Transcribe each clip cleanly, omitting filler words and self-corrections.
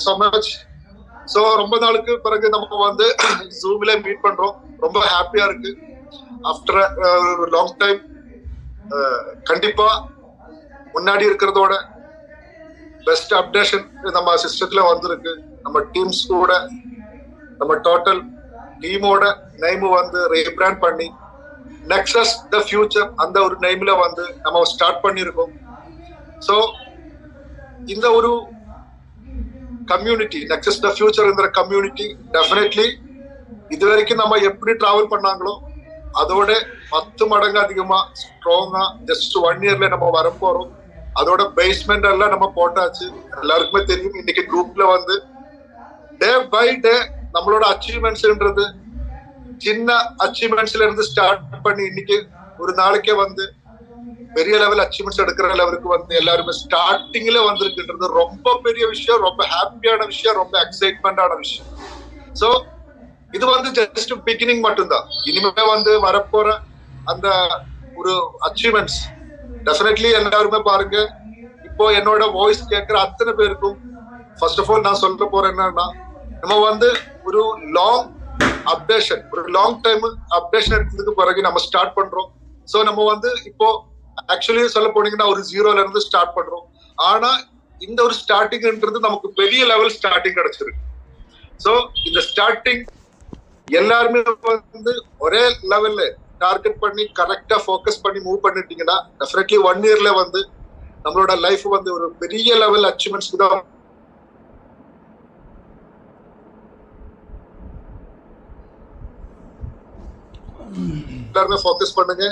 so much. So ரொம்ப நாளுக்கு பிறகு நம்ம வந்து ஜூம்ல மீட் பண்றோம். ரொம்ப ஹாப்பியா இருக்கு. ஆஃப்டர் லாங் டைம் கண்டிப்பா முன்னாடி இருக்கிறதோட பெஸ்ட் அப்டேஷன் நம்ம சிஸ்டத்துல வந்திருக்கு. நம்ம டீம்ஸ் கூட நம்ம டோட்டல் டீமோட நேம் வந்து ரீபிராண்ட் பண்ணி நெக்ஸஸ் த ஃபியூச்சர் அந்த ஒரு நேம்ல வந்து நம்ம ஸ்டார்ட் பண்ணியிருக்கோம். ஸோ இந்த ஒரு கம்யூனிட்டி நெக்ஸஸ் த ஃபியூச்சர்ங்கிற கம்யூனிட்டி டெஃபினெட்லி இது வரைக்கும் நம்ம எப்படி டிராவல் பண்ணாங்களோ அதோட 10 மடங்கு அதிகமா ஸ்ட்ராங்கா ஜஸ்ட் 1 இயர்ல நம்ம வரப்போறோம். அதோட பேஸ்மெண்ட் எல்லாம் நம்ம போட்டாச்சு. எல்லாருக்குமே தெரியும். இன்னைக்கு குரூப்ல வந்து டே பை டே நம்மளோட அச்சீவ்மெண்ட்ஸ்ன்றது சின்ன அச்சீவ்மெண்ட்ஸ்ல இருந்து ஸ்டார்ட் பண்ணி இன்னைக்கு ஒரு நாளைக்கே வந்து பெரிய லெவல் அச்சீவ்மெண்ட்ஸ் எடுக்கிற லெவலுக்கு வந்து எல்லாருமே ஸ்டார்டிங்ல வந்திருக்குன்றது ரொம்ப பெரிய விஷயம், ரொம்ப ஹாப்பியான விஷயம், ரொம்ப எக்ஸைட்மெண்டான விஷயம். ஸோ இது வந்து ஜஸ்ட் பிகினிங் மட்டும்தான். இனிமே வந்து வரப்போற அந்த ஒரு அச்சீவ்மெண்ட்ஸ் டெஃபினெட்லி எல்லாருமே பாருங்க. இப்போ என்னோட வாய்ஸ் கேட்கிற அத்தனை பேருக்கும் ஃபர்ஸ்ட் ஆஃப் ஆல் நான் சொல்ல போறேன் என்னன்னா, நம்ம வந்து ஒரு லாங் அப்டேஷன், ஒரு லாங் டைம் அப்டேஷன் எடுத்ததுக்கு பிறகு நம்ம ஸ்டார்ட் பண்றோம். ஸோ நம்ம வந்து இப்போ ஆக்சுவலி சொல்ல போனீங்கன்னா ஒரு 0ல இருந்து ஸ்டார்ட் பண்றோம். ஆனா இந்த ஒரு ஸ்டார்டிங்ன்றது நமக்கு பெரிய லெவல் ஸ்டார்டிங் கிடைச்சிருக்கு. ஸோ இந்த ஸ்டார்டிங் எல்லாருமே வந்து ஒரே லெவல்ல டார்கெட் பண்ணி கரெக்டா ஃபோக்கஸ் பண்ணி மூவ் பண்ணிட்டீங்கன்னா டெஃபினெட்லி 1 இயர்ல வந்து நம்மளோட லைஃப் வந்து ஒரு பெரிய லெவல் அச்சீவ்மெண்ட்ஸ்க்கு தான் எல்லாருமே ஃபோக்கஸ் பண்ணுங்க.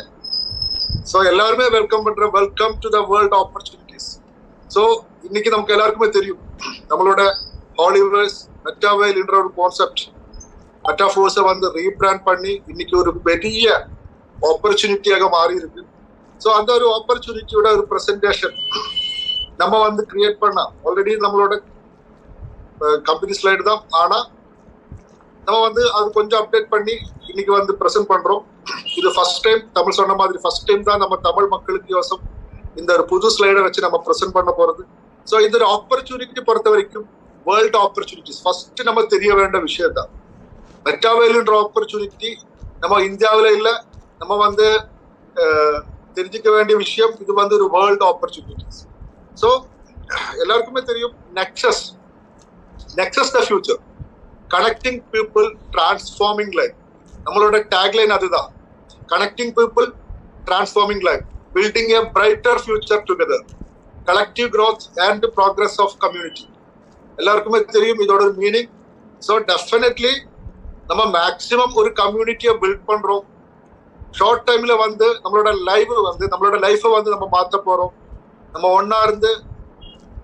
ஸோ எல்லாருமே வெல்கம் பண்றேன். Welcome to the world opportunities. So இன்னைக்கு நமக்கு எல்லாருக்குமே தெரியும் நம்மளோட ஹாலிவர்ஸ் மெட்டாவேல் என்ற ஒரு கான்செப்ட் மெட்டாஃபோர்ஸை வந்து ரீபிராண்ட் பண்ணி இன்னைக்கு ஒரு பெரிய ஆப்பர்ச்சுனிட்டியாக மாறி இருக்கு. ஸோ அந்த ஒரு ஆப்பர்ச்சுனிட்டியோட ஒரு ப்ரெசன்டேஷன் நம்ம வந்து கிரியேட் பண்ணா ஆல்ரெடி நம்மளோட கம்பெனி ஸ்லைடு தான். ஆனா நம்ம வந்து அது கொஞ்சம் அப்டேட் பண்ணி இன்னைக்கு வந்து ப்ரெசென்ட் பண்றோம். இது ஃபர்ஸ்ட் டைம், தமிழ் சொன்ன மாதிரி ஃபர்ஸ்ட் டைம் தான் நம்ம தமிழ் மக்களுக்கு யோசம் இந்த ஒரு புது ஸ்லைடை வச்சு நம்ம ப்ரெசென்ட் பண்ண போறது. ஸோ இந்த ஒரு ஆப்பர்ச்சுனிட்டி பொறுத்த வரைக்கும் வேர்ல்ட் ஆப்பர்ச்சுனிட்டிஸ் ஃபர்ஸ்ட் நம்ம தெரிய வேண்டிய விஷயம் தான். மெட்டாவேல்ன்ற ஆப்பர்ச்சுனிட்டி நம்ம இந்தியாவில இல்ல, நம்ம வந்து தெரிஞ்சுக்க வேண்டிய விஷயம். இது வந்து ஒரு வேர்ல்ட் ஆப்பர்ச்சுனிட்டிஸ். ஸோ எல்லாருக்குமே தெரியும் nexus the future, connecting people transforming life. நம்மளோட டேக்லைன் அதுதான், connecting people transforming life, building a brighter future together, collective growth and progress of community. எல்லாருக்குமே தெரியும் இதோட மீனிங். ஸோ டெஃபினெட்லி நம்ம மேக்சிமம் ஒரு கம்யூனிட்டியை பில்ட் பண்றோம். ஷார்ட் டைம்ல வந்து நம்மளோட லைஃபை வந்து நம்ம மாற்ற போறோம். நம்ம ஒன்னா இருந்து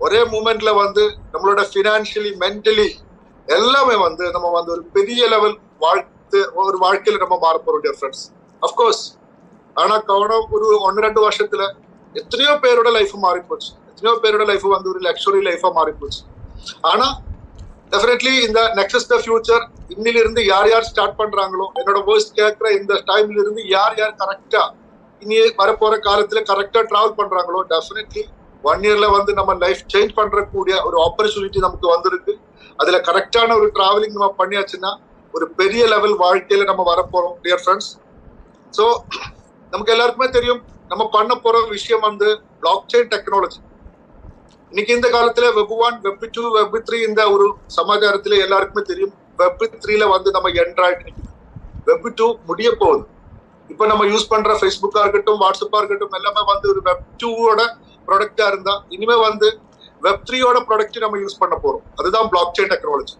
ஒரே மூமெண்ட்ல வந்து நம்மளோட ஃபினான்ஷியலி மென்டலி எல்லாமே வந்து நம்ம வந்து ஒரு பெரிய லெவல் ஒரு வாழ்க்கையில நம்ம மாற போறோம் டியர் ஃப்ரெண்ட்ஸ். அஃப்கோர்ஸ் ஆனா கவனம் ஒரு 1-2 வருஷத்துல எத்தனையோ பேரோட லைஃப் மாறி போச்சு. எத்தனையோ பேரோட லைஃப் வந்து ஒரு லக்ஸுரி லைஃபா மாறி போச்சு. ஆனா டெஃபினெட்லி இந்த நெக்ஸஸ் த ஃபியூச்சர் இன்னில இருந்து யார் யார் ஸ்டார்ட் பண்றாங்களோ, என்னோட வாய்ஸ் கேட்கிற இந்த டைம்ல இருந்து யார் யார் கரெக்டா இனி வரப்போற காலத்துல கரெக்டா டிராவல் பண்றாங்களோ டெஃபினெட்லி 1 இயர்ல வந்து நம்ம லைஃப் சேஞ்ச் பண்றக்கூடிய ஒரு ஆப்பர்ச்சுனிட்டி நமக்கு வந்திருக்கு. அதுல கரெக்டான ஒரு டிராவலிங் நம்ம பண்ணியாச்சுன்னா ஒரு பெரிய லெவல் வாழ்க்கையில நம்ம வரப்போறோம் டியர் ஃப்ரெண்ட்ஸ். ஸோ நமக்கு எல்லாருக்குமே தெரியும் நம்ம பண்ண போற விஷயம் வந்து பிளாக் செயின் டெக்னாலஜி. இன்னைக்கு இந்த காலத்துல Web1, Web2, Web3 இந்த ஒரு சமாச்சாரத்துல எல்லாருக்குமே தெரியும். Web3ல வந்து நம்ம என்ட்ராய்டு, Web2 முடிய போகுது. இப்ப நம்ம யூஸ் பண்ற ஃபேஸ்புக்கா இருக்கட்டும், வாட்ஸ்அப்பா இருக்கட்டும், எல்லாமே வந்து ஒரு Web2வோட ப்ராடக்டா இருந்தா இனிமே வந்து Web3யோட ப்ராடக்ட் நம்ம யூஸ் பண்ண போறோம். அதுதான் block chain technology.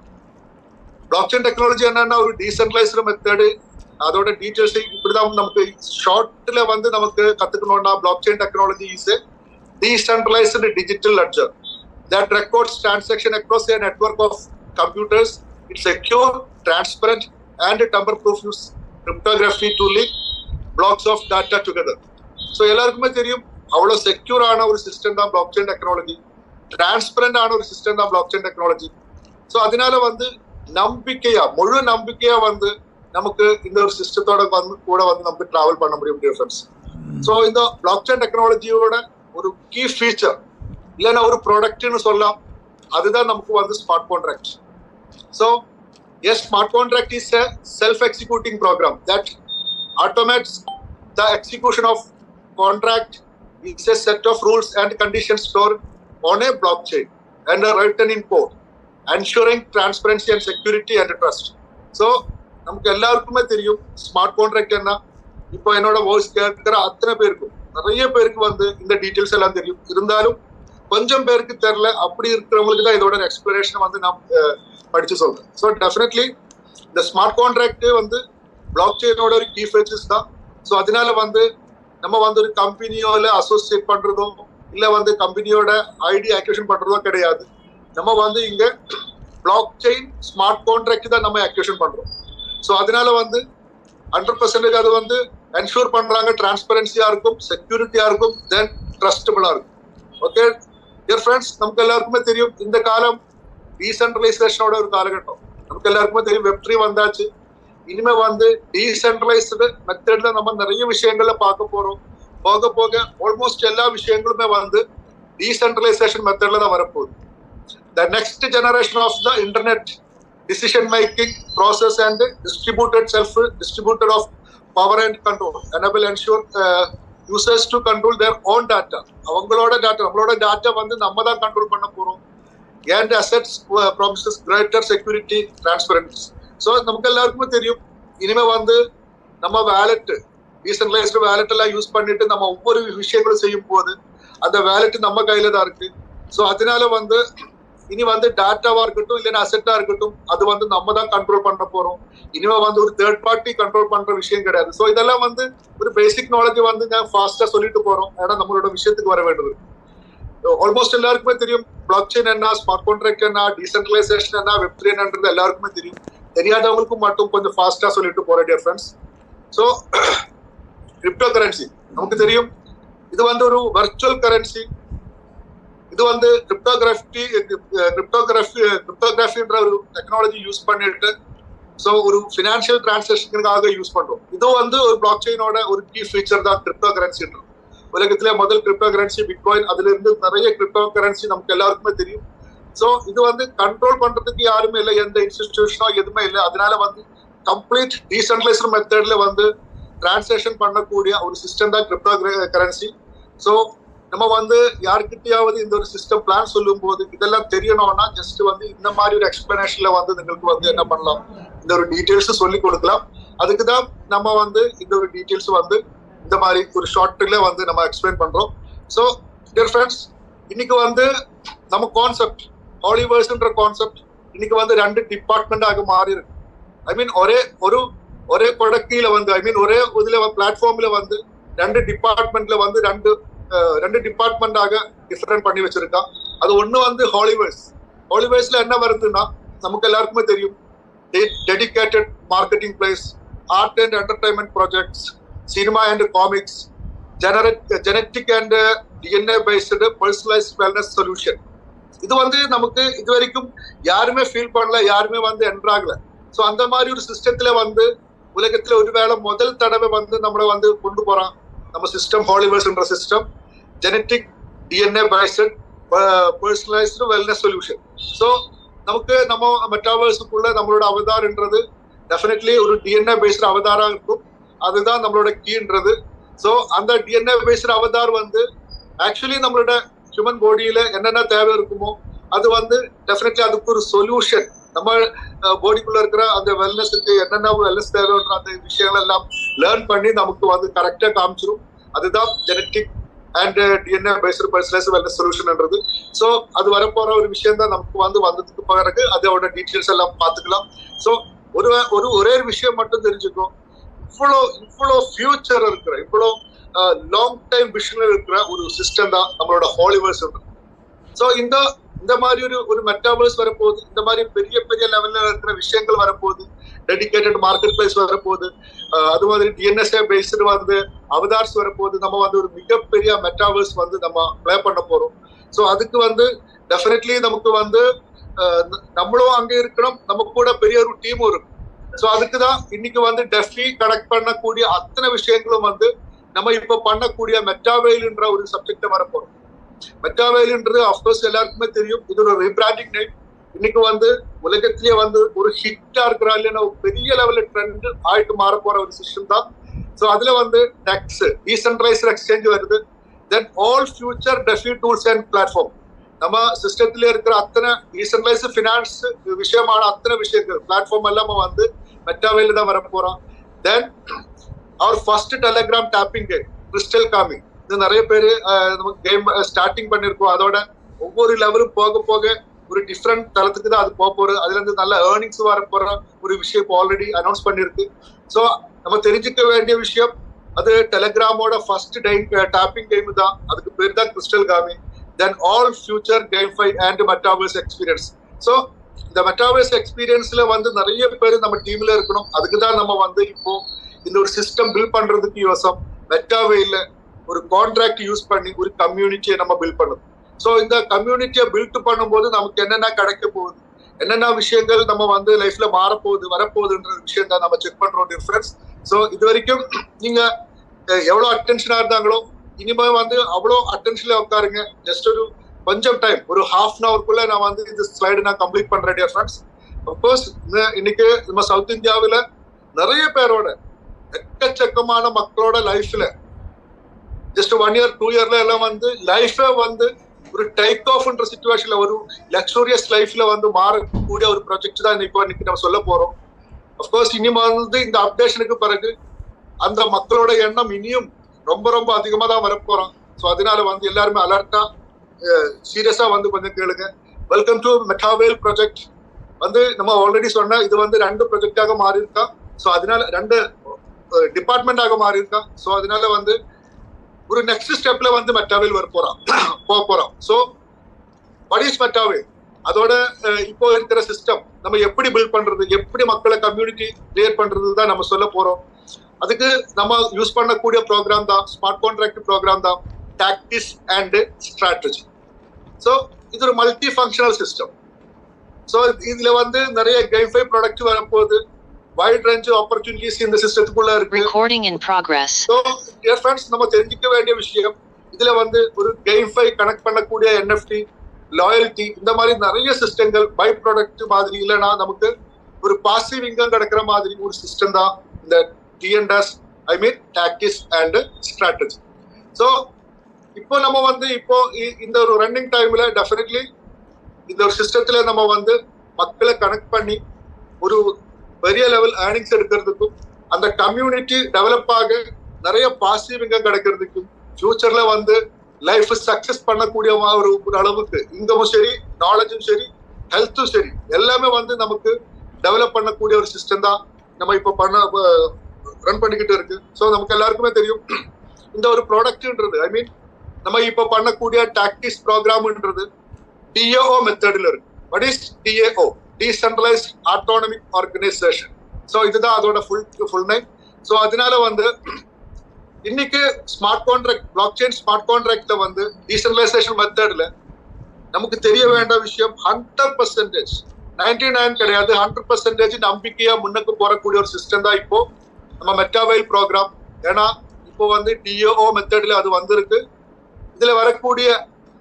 Block chain technology என்னன்னா ஒரு டீசென்ட்ரலைஸ்டு மெத்தடு. அதோட டீடைல்ஸ் இப்படிதான் நமக்கு ஷார்ட்ல வந்து நமக்கு கத்துக்கணும்னா blockchain technology is decentralized digital ledger that records transaction across a network of computers. It's secure, transparent, and tamper-proof use cryptography to link blocks of data together. So எல்லாருக்குமே தெரியும் அவ்வளவு செக்யூர் ஆன ஒரு சிஸ்டம் தான் block chain technology, transparent ஆன ஒரு system தான் block chain technology. So அதனால வந்து முழு நம்பிக்கையா வந்து நமக்கு இந்த ஒரு சிஸ்டத்தோட வந்து கூட வந்து நமக்கு டிராவல் பண்ண முடியும் டிஃபரன்ஸ். ஸோ இந்த பிளாக் செயின் டெக்னாலஜியோட ஒரு கீ ஃபீச்சர் இல்லைன்னா ஒரு ப்ராடக்ட்னு சொல்லலாம். அதுதான் நமக்கு வந்து smart contract. So a smart contract is a self-executing program that automates the execution of contract. It's a set of rules and conditions stored on a blockchain and are written in code, ensuring transparency and security and trust. So நமக்கு எல்லாருக்குமே தெரியும் smart contract என்ன. இப்போ என்னோட voice கேட்கிற அத்தனை பேருக்கும் நிறைய பேருக்கு வந்து இந்த டீட்டெயில்ஸ் எல்லாம் தெரியும். இருந்தாலும் கொஞ்சம் பேருக்கு தெரியல. அப்படி இருக்கிறவங்களுக்கு தான் இதோட எக்ஸ்பிளனேஷன் வந்து நான் படிச்சு சொல்றேன். ஸோ டெஃபினெட்லி இந்த ஸ்மார்ட் கான்ட்ராக்ட் வந்து பிளாக் செயினோட ஒரு கீ ஃபீச்சர்ஸ் தான். ஸோ அதனால வந்து நம்ம வந்து ஒரு கம்பெனியோட அசோசியேட் பண்றதோ இல்லை வந்து கம்பெனியோட ஐடி ஆக்டிவேஷன் பண்றதோ கிடையாது. நம்ம வந்து இங்க பிளாக் செயின் ஸ்மார்ட் கான்ட்ராக்ட் தான் நம்ம ஆக்டிவேஷன் பண்றோம். ஸோ அதனால வந்து 100% அது வந்து என்ஷூர் பண்றாங்க, டிரான்ஸ்பரன்சியா இருக்கும், செக்யூரிட்டியா இருக்கும், தென் ட்ரஸ்டபிளா இருக்கும். ஓகே டியர் ஃப்ரெண்ட்ஸ், நமக்கு எல்லாருக்குமே தெரியும் இந்த காலம் டீசென்ட்ரலைசேஷனோட ஒரு காலகட்டம். நமக்கு எல்லாருக்குமே தெரியும் Web3 வந்தாச்சு. இனிமே வந்து டீசென்ட்ரலைஸ்டு மெத்தட்ல நம்ம நிறைய விஷயங்கள்ல பார்க்க போறோம். போக போக ஆல்மோஸ்ட் எல்லா விஷயங்களுமே வந்து டீசென்ட்ரலைசேஷன் மெத்தட்ல தான் வரப்போகுது. The next generation of the internet decision making process and distributed of power and control enable ensure users to control their own data. அவங்களோட டேட்டா, நம்மளோட டேட்டா வந்து நம்ம தான் கண்ட்ரோல் பண்ண போறோம். and assets promises greater security, transparency. So நமக்கு எல்லாருக்குமே தெரியும் இனிமே வந்து நம்ம வேலெட் டீசென்ட்ரலைஸ்டு வேலெட் எல்லாம் யூஸ் பண்ணிட்டு நம்ம ஒவ்வொரு விஷயங்களும் செய்யும் போது அந்த வேலெட் நம்ம கையில தான் இருக்கு. ஸோ அதனால வந்து இனி வந்து டேட்டாவா இருக்கட்டும் இல்லைன்னா அசெட்டா இருக்கட்டும் அது வந்து நம்ம தான் கண்ட்ரோல் பண்ண போறோம். இனிமே வந்து ஒரு தேர்ட் பார்ட்டி கண்ட்ரோல் பண்ற விஷயம் கிடையாது. ஸோ இதெல்லாம் வந்து ஒரு பேசிக் நாலேஜ் வந்து நான் ஃபாஸ்டா சொல்லிட்டு போறோம். ஏன்னா நம்மளோட விஷயத்துக்கு வர வேண்டியது. ஆல்மோஸ்ட் எல்லாருக்குமே தெரியும் பிளாக் செயின் என்ன, ஸ்மார்ட் கான்ட்ராக்ட் என்ன, டீசென்ட்ரலைசேஷன் என்ன, Web3 என்னன்றது எல்லாருக்குமே தெரியும். தெரியாதவங்களுக்கும் மட்டும் கொஞ்சம் ஃபாஸ்டா சொல்லிட்டு போறேன் dear friends. So crypto currency நமக்கு தெரியும் இது வந்து ஒரு வர்ச்சுவல் கரன்சி. இது வந்து கிரிப்டோகிராஃபின்ற ஒரு டெக்னாலஜி யூஸ் பண்ணிட்டு ஸோ ஒரு ஃபினான்ஷியல் டிரான்சாக்ஷனுக்காக யூஸ் பண்றோம். இது வந்து ஒரு பிளாக் செயினோட ஒரு கீ ஃபீச்சர் தான் கிரிப்டோ கரன்சின்றது. உலகத்திலே முதல் கிரிப்டோ கரன்சி பிட்காயின், அதுல இருந்து நிறைய கிரிப்டோ கரன்சி நமக்கு எல்லாருக்குமே தெரியும். ஸோ இது வந்து கண்ட்ரோல் பண்றதுக்கு யாருமே இல்லை, எந்த இன்ஸ்டிடியூஷனோ எதுவுமே இல்லை. அதனால வந்து கம்ப்ளீட் டீசென்ட்ரலைஸ்டு மெத்தட்ல வந்து டிரான்சாக்ஷன் பண்ணக்கூடிய ஒரு சிஸ்டம் தான் கிரிப்டோ கரன்சி. ஸோ நம்ம வந்து யாருக்கிட்டையாவது இந்த ஒரு சிஸ்டம் பிளான் சொல்லும் போது இதெல்லாம் தெரியணும்னா ஜஸ்ட் வந்து இந்த மாதிரி ஒரு எக்ஸ்பிளனேஷன்ல வந்து നിങ്ങൾക്ക് வந்து என்ன பண்ணலாம், இந்த ஒரு டீட்டெயில்ஸ் சொல்லி கொடுக்கலாம். அதுக்கு தான் நம்ம வந்து இந்த ஒரு டீட்டெயில்ஸ் வந்து இந்த மாதிரி ஒரு ஷார்ட்ல வந்து நம்ம எக்ஸ்பிளைன் பண்றோம். ஸோ டியர் ஃப்ரெண்ட்ஸ், இன்னைக்கு வந்து நம்ம கான்செப்ட் ஹாலிவர்ஸ்ன்ற கான்செப்ட் இன்னைக்கு வந்து 2 டிபார்ட்மெண்டாக மாறி இருக்கு. ஐ மீன் ஒரே கொடக்கில வந்து ஐ மீன் ஒரே இதுல பிளாட்ஃபார்ம்ல வந்து 2 டிபார்ட்மெண்ட்ல வந்து ரெண்டு டிபார்ட்மெண்டாக டிஃபரெண்ட் பண்ணி வச்சிருக்கான். அது ஒண்ணு வந்து ஹாலிவர்ஸ்ல என்ன வருதுன்னா நமக்கு எல்லாருக்குமே தெரியும் dedicated marketing place, art and entertainment projects, cinema and comics, genetic and DNA based personalised wellness solution. இது வந்து நமக்கு இது வரைக்கும் யாருமே ஃபீல் பண்ணல, யாருமே வந்து என்ட்ராகல. ஸோ அந்த மாதிரி ஒரு சிஸ்டத்துல வந்து உலகத்துல ஒருவேளை முதல் தடவை வந்து நம்மளை வந்து கொண்டு போறான் நம்ம சிஸ்டம் ஹாலிவர்ஸ்ன்ற system, genetic DNA based personalised wellness solution. So நமக்கு நம்ம மெட்டாவர்ஸுக்குள்ள நம்மளோட அவதார்ன்றது டெஃபினெட்லி ஒரு DNA பேஸ்டு அவதாரா இருக்கும். அதுதான் நம்மளோட கீன்றது. ஸோ அந்த DNA பேஸ்டு அவதார் வந்து ஆக்சுவலி நம்மளோட ஹியூமன் பாடியில என்னென்ன தேவை இருக்குமோ அது வந்து டெஃபினெட்லி அதுக்கு ஒரு சொல்யூஷன். நம்ம பாடிக்குள்ள இருக்கிற அந்த வெல்னஸுக்கு என்னென்ன வெல்னஸ் தேவைன்ற அந்த விஷயங்கள் எல்லாம் லேர்ன் பண்ணி நமக்கு வந்து கரெக்டா காமிச்சிடும். அதுதான் genetic and DNA based personalised wellness சொல்யூஷன்ன்றது. ஸோ அது வரப்போற ஒரு விஷயம் தான் நமக்கு வந்து வந்ததுக்கு பிறகு அதோட டீட்டெயில்ஸ் எல்லாம் பார்த்துக்கலாம். ஸோ ஒரே விஷயம் மட்டும் தெரிஞ்சுக்கோ, இவ்வளோ ஃபியூச்சர் இருக்கிற இவ்வளோ லாங் டைம் விஷன்ல இருக்கிற ஒரு சிஸ்டம் தான் நம்மளோட ஹாலிவர்ஸ். ஸோ இந்த மாதிரி ஒரு மெட்டாவர்ஸ் வரப்போகுது, இந்த மாதிரி பெரிய பெரிய லெவல்ல இருக்கிற விஷயங்கள் வரப்போகுது, டெடிகேட்டட் மார்க்கெட் பிளேஸ் வரப்போகுது, அது மாதிரி DNA பேஸ்டு வந்து அவதார்ஸ் வரப்போகுது. நம்ம வந்து ஒரு மிகப்பெரிய மெட்டாவர்ஸ் வந்து நம்ம ப்ளே பண்ண போறோம். ஸோ அதுக்கு வந்து டெஃபினெட்லி நமக்கு வந்து நம்மளும் அங்கே இருக்கணும், நம்ம கூட பெரிய ஒரு டீமும் இருக்கும். ஸோ அதுக்கு தான் இன்னைக்கு வந்து டெஃபி கனெக்ட் பண்ணக்கூடிய அத்தனை விஷயங்களும் வந்து நம்ம இப்ப பண்ணக்கூடிய மெட்டாவேல்ன்ற ஒரு சப்ஜெக்ட வரப்போறோம். மெட்டாவேல்ன்றது அஃப்கோர்ஸ் எல்லாருக்குமே தெரியும், இது ஒரு ரீபிராண்டிங் நேம். இன்னைக்கு வந்து உலகத்திலேயே வந்து ஒரு ஹிட்டா இருக்கிறா இல்லைன்னா ஒரு பெரிய லெவல்ல ட்ரெண்ட் ஆயிட்டு மாற போற ஒரு சிஸ்டம் தான். ஸோ அதுல வந்து டெக்ஸ் டீசென்ட்ரலைஸ்ட் எக்ஸ்சேஞ்ச் வருது. Then all future DeFi tools and platform, நம்ம சிஸ்டத்துல இருக்கிற அத்தனை டீசென்ட்ரலைஸ்ட் ஃபினான்ஸ் விஷயமான அத்தனை விஷயங்கள் பிளாட்ஃபார்ம் எல்லாமே வந்து மெட்டாவேல தான் வர போறோம். Then our first Telegram tapping game crystal காமி, இது நிறைய பேர் நமக்கு கேம் ஸ்டார்டிங் பண்ணிருக்கோம். அதோட ஒவ்வொரு லெவலும் போக போக ஒரு டிஃப்ரெண்ட் தளத்துக்கு தான் அது போக போறது. அதுல இருந்து நல்ல ஏர்னிங்ஸ் வர போற ஒரு விஷயம் இப்போ ஆல்ரெடி அனௌன்ஸ் பண்ணிருக்கு. ஸோ நம்ம தெரிஞ்சுக்க வேண்டிய விஷயம், அது டெலிகிராமோட ஃபர்ஸ்ட் டாப்பிங் கேம் தான், அதுக்கு பேர் தான் கிறிஸ்டல் காமி. Then all future GameFi and metaverse experience. So இந்த மெட்டாவர்ஸ் எக்ஸ்பீரியன்ஸ்ல வந்து நிறைய பேர் நம்ம டீம்ல இருக்கணும். அதுக்கு தான் நம்ம வந்து இப்போ இந்த ஒரு சிஸ்டம் பில்ட் பண்றதுக்கு யோசம் மெட்டாவேல ஒரு கான்ட்ராக்ட் யூஸ் பண்ணி ஒரு கம்யூனிட்டியை நம்ம பில்ட் பண்ணணும். ஸோ இந்த கம்யூனிட்டியை பில்ட் பண்ணும்போது நமக்கு என்னென்ன கிடைக்க போகுது, என்னென்ன விஷயங்கள் நம்ம வந்து லைஃப்ல மாறப்போகுது வரப்போகுதுன்ற விஷயம் தான் நம்ம செக் பண்றோம் டிஃபரன்ஸ். ஸோ இது வரைக்கும் நீங்க எவ்வளவு அட்டென்ஷனா இருந்தாங்களோ இனிமே வந்து அவ்வளோ அட்டென்ஷன்ல உட்காருங்க. ஜஸ்ட் ஒரு கொஞ்சம் டைம், ஒரு ஹாஃப் அன் அவருக்குள்ள நான் வந்து இந்த ஸ்லைடு நான் கம்ப்ளீட் பண்றேன் டியர் ஃப்ரெண்ட்ஸ். அப்கோர்ஸ் இன்னைக்கு நம்ம சவுத் இந்தியாவில் நிறைய பேரோட எக்கச்சக்கமான மக்களோட லைஃப்ல ஜஸ்ட் 1 year 2 yearல எல்லாம் வந்து லைஃபே வந்து ஒரு டேக் ஆஃப்ன்ற சிச்சுவேஷன்ல ஒரு லக்ஸூரியஸ் லைஃப்ல வந்து மாறக்கூடிய ஒரு ப்ராஜெக்ட் தான் இன்னைக்கு நம்ம சொல்ல போறோம். அப்கோர்ஸ் இனிமே வந்து இந்த அப்டேஷனுக்கு பிறகு அந்த மக்களோட எண்ணம் இனியும் ரொம்ப ரொம்ப அதிகமா தான் வரப்போறோம். ஸோ அதனால வந்து எல்லாருமே அலர்ட்டா சீரியஸா வந்து கொஞ்சம் கேளுங்க. Welcome to Metawhale project. வந்து நம்ம ஆல்ரெடி சொன்ன இது வந்து 2 ப்ராஜெக்டாக மாறி இருக்கா. ஸோ அதனால 2 டிபார்ட்மெண்டாக மாறி இருக்கா. ஸோ அதனால வந்து ஒரு நெக்ஸ்ட் ஸ்டெப்ல வந்து மெட்டாவேல் போக போறோம். ஸோ வாட் இஸ் மெட்டாவேல், அதோட இப்போ இருக்கிற சிஸ்டம் நம்ம எப்படி பில்ட் பண்றது, எப்படி மக்களை கம்யூனிட்டி கிரியேட் பண்றது தான் நம்ம சொல்ல போறோம். அதுக்கு நம்ம யூஸ் பண்ணக்கூடிய ப்ரோக்ராம் தான் ஸ்மார்ட் கான்ட்ராக்ட் ப்ரோக்ராம் தான் டாக்டிஸ் அண்ட் ஸ்ட்ராட்டஜி. ஸோ இது ஒரு மல்டி ஃபங்க்ஷனல் சிஸ்டம். ஸோ இதுல வந்து நிறைய கேம்ஃபை ப்ராடக்ட் வரப்போகுது. வைட் ரேஞ்ச் ஆப்பர்ச்சுனிட்டிஸ் இந்த சிஸ்டத்துக்குள்ள இருக்கு. ஸோ டியர் ஃப்ரெண்ட்ஸ், நம்ம தெரிஞ்சுக்க வேண்டிய விஷயம், இதுல வந்து ஒரு கேம்ஃபை கனெக்ட் பண்ணக்கூடிய என்எஃப்டி, லாயல்டி, இந்த மாதிரி நிறைய சிஸ்டங்கள் பை ப்ராடக்ட் மாதிரி இல்லைன்னா நமக்கு ஒரு பாசிவ் இன்கம் கிடைக்கிற மாதிரி ஒரு சிஸ்டம் தான் இந்த DNS, I mean டாக்டிஸ் and strategy. So இப்போ நம்ம வந்து இப்போ இந்த ஒரு ரன்னிங் டைம்ல டெஃபினெட்லி இந்த ஒரு சிஸ்டத்துல நம்ம வந்து மக்களை கனெக்ட் பண்ணி ஒரு பெரிய லெவல் ஏர்னிங்ஸ் எடுக்கிறதுக்கும் அந்த கம்யூனிட்டி டெவலப் ஆக நிறைய பாசிட்டிவ் இன்கம் கிடைக்கிறதுக்கும் ஃபியூச்சர்ல வந்து லைஃப் சக்சஸ் பண்ணக்கூடிய ஒரு அளவுக்கு இன்கமும் சரி, நாலேஜும் சரி, ஹெல்த்தும் சரி, எல்லாமே வந்து நமக்கு டெவலப் பண்ணக்கூடிய ஒரு சிஸ்டம் தான் நம்ம இப்போ ரன் பண்ணிக்கிட்டு இருக்கு. ஸோ நமக்கு எல்லாருக்குமே தெரியும் இந்த ஒரு ப்ராடக்ட்ன்றது, ஐ மீன் நம்ம இப்போ பண்ணக்கூடிய டாக்டிஸ் ப்ரோக்ராம்ன்றது டிஏஓ மெத்தட்ல இருக்கு. What is DAO? Decentralised autonomic organisation. So இதுதான் அதோட ஃபுல் நேம். ஸோ அதனால வந்து இன்னைக்கு smart contract, blockchain smart கான்ட்ராக்ட்ல வந்து டீசென்ட்ரலைசேஷன் மெத்தட்ல நமக்கு தெரிய வேண்டிய விஷயம் 100% 99 கிடையாது, 100% நம்பிக்கையா முன்னுக்கு போறக்கூடிய ஒரு சிஸ்டம் தான் இப்போ நம்ம மெட்டாவேல் ப்ரோக்ராம். ஏன்னா இப்போ வந்து டிஓ மெத்தட்ல அது வந்திருக்கு. இதுல வரக்கூடிய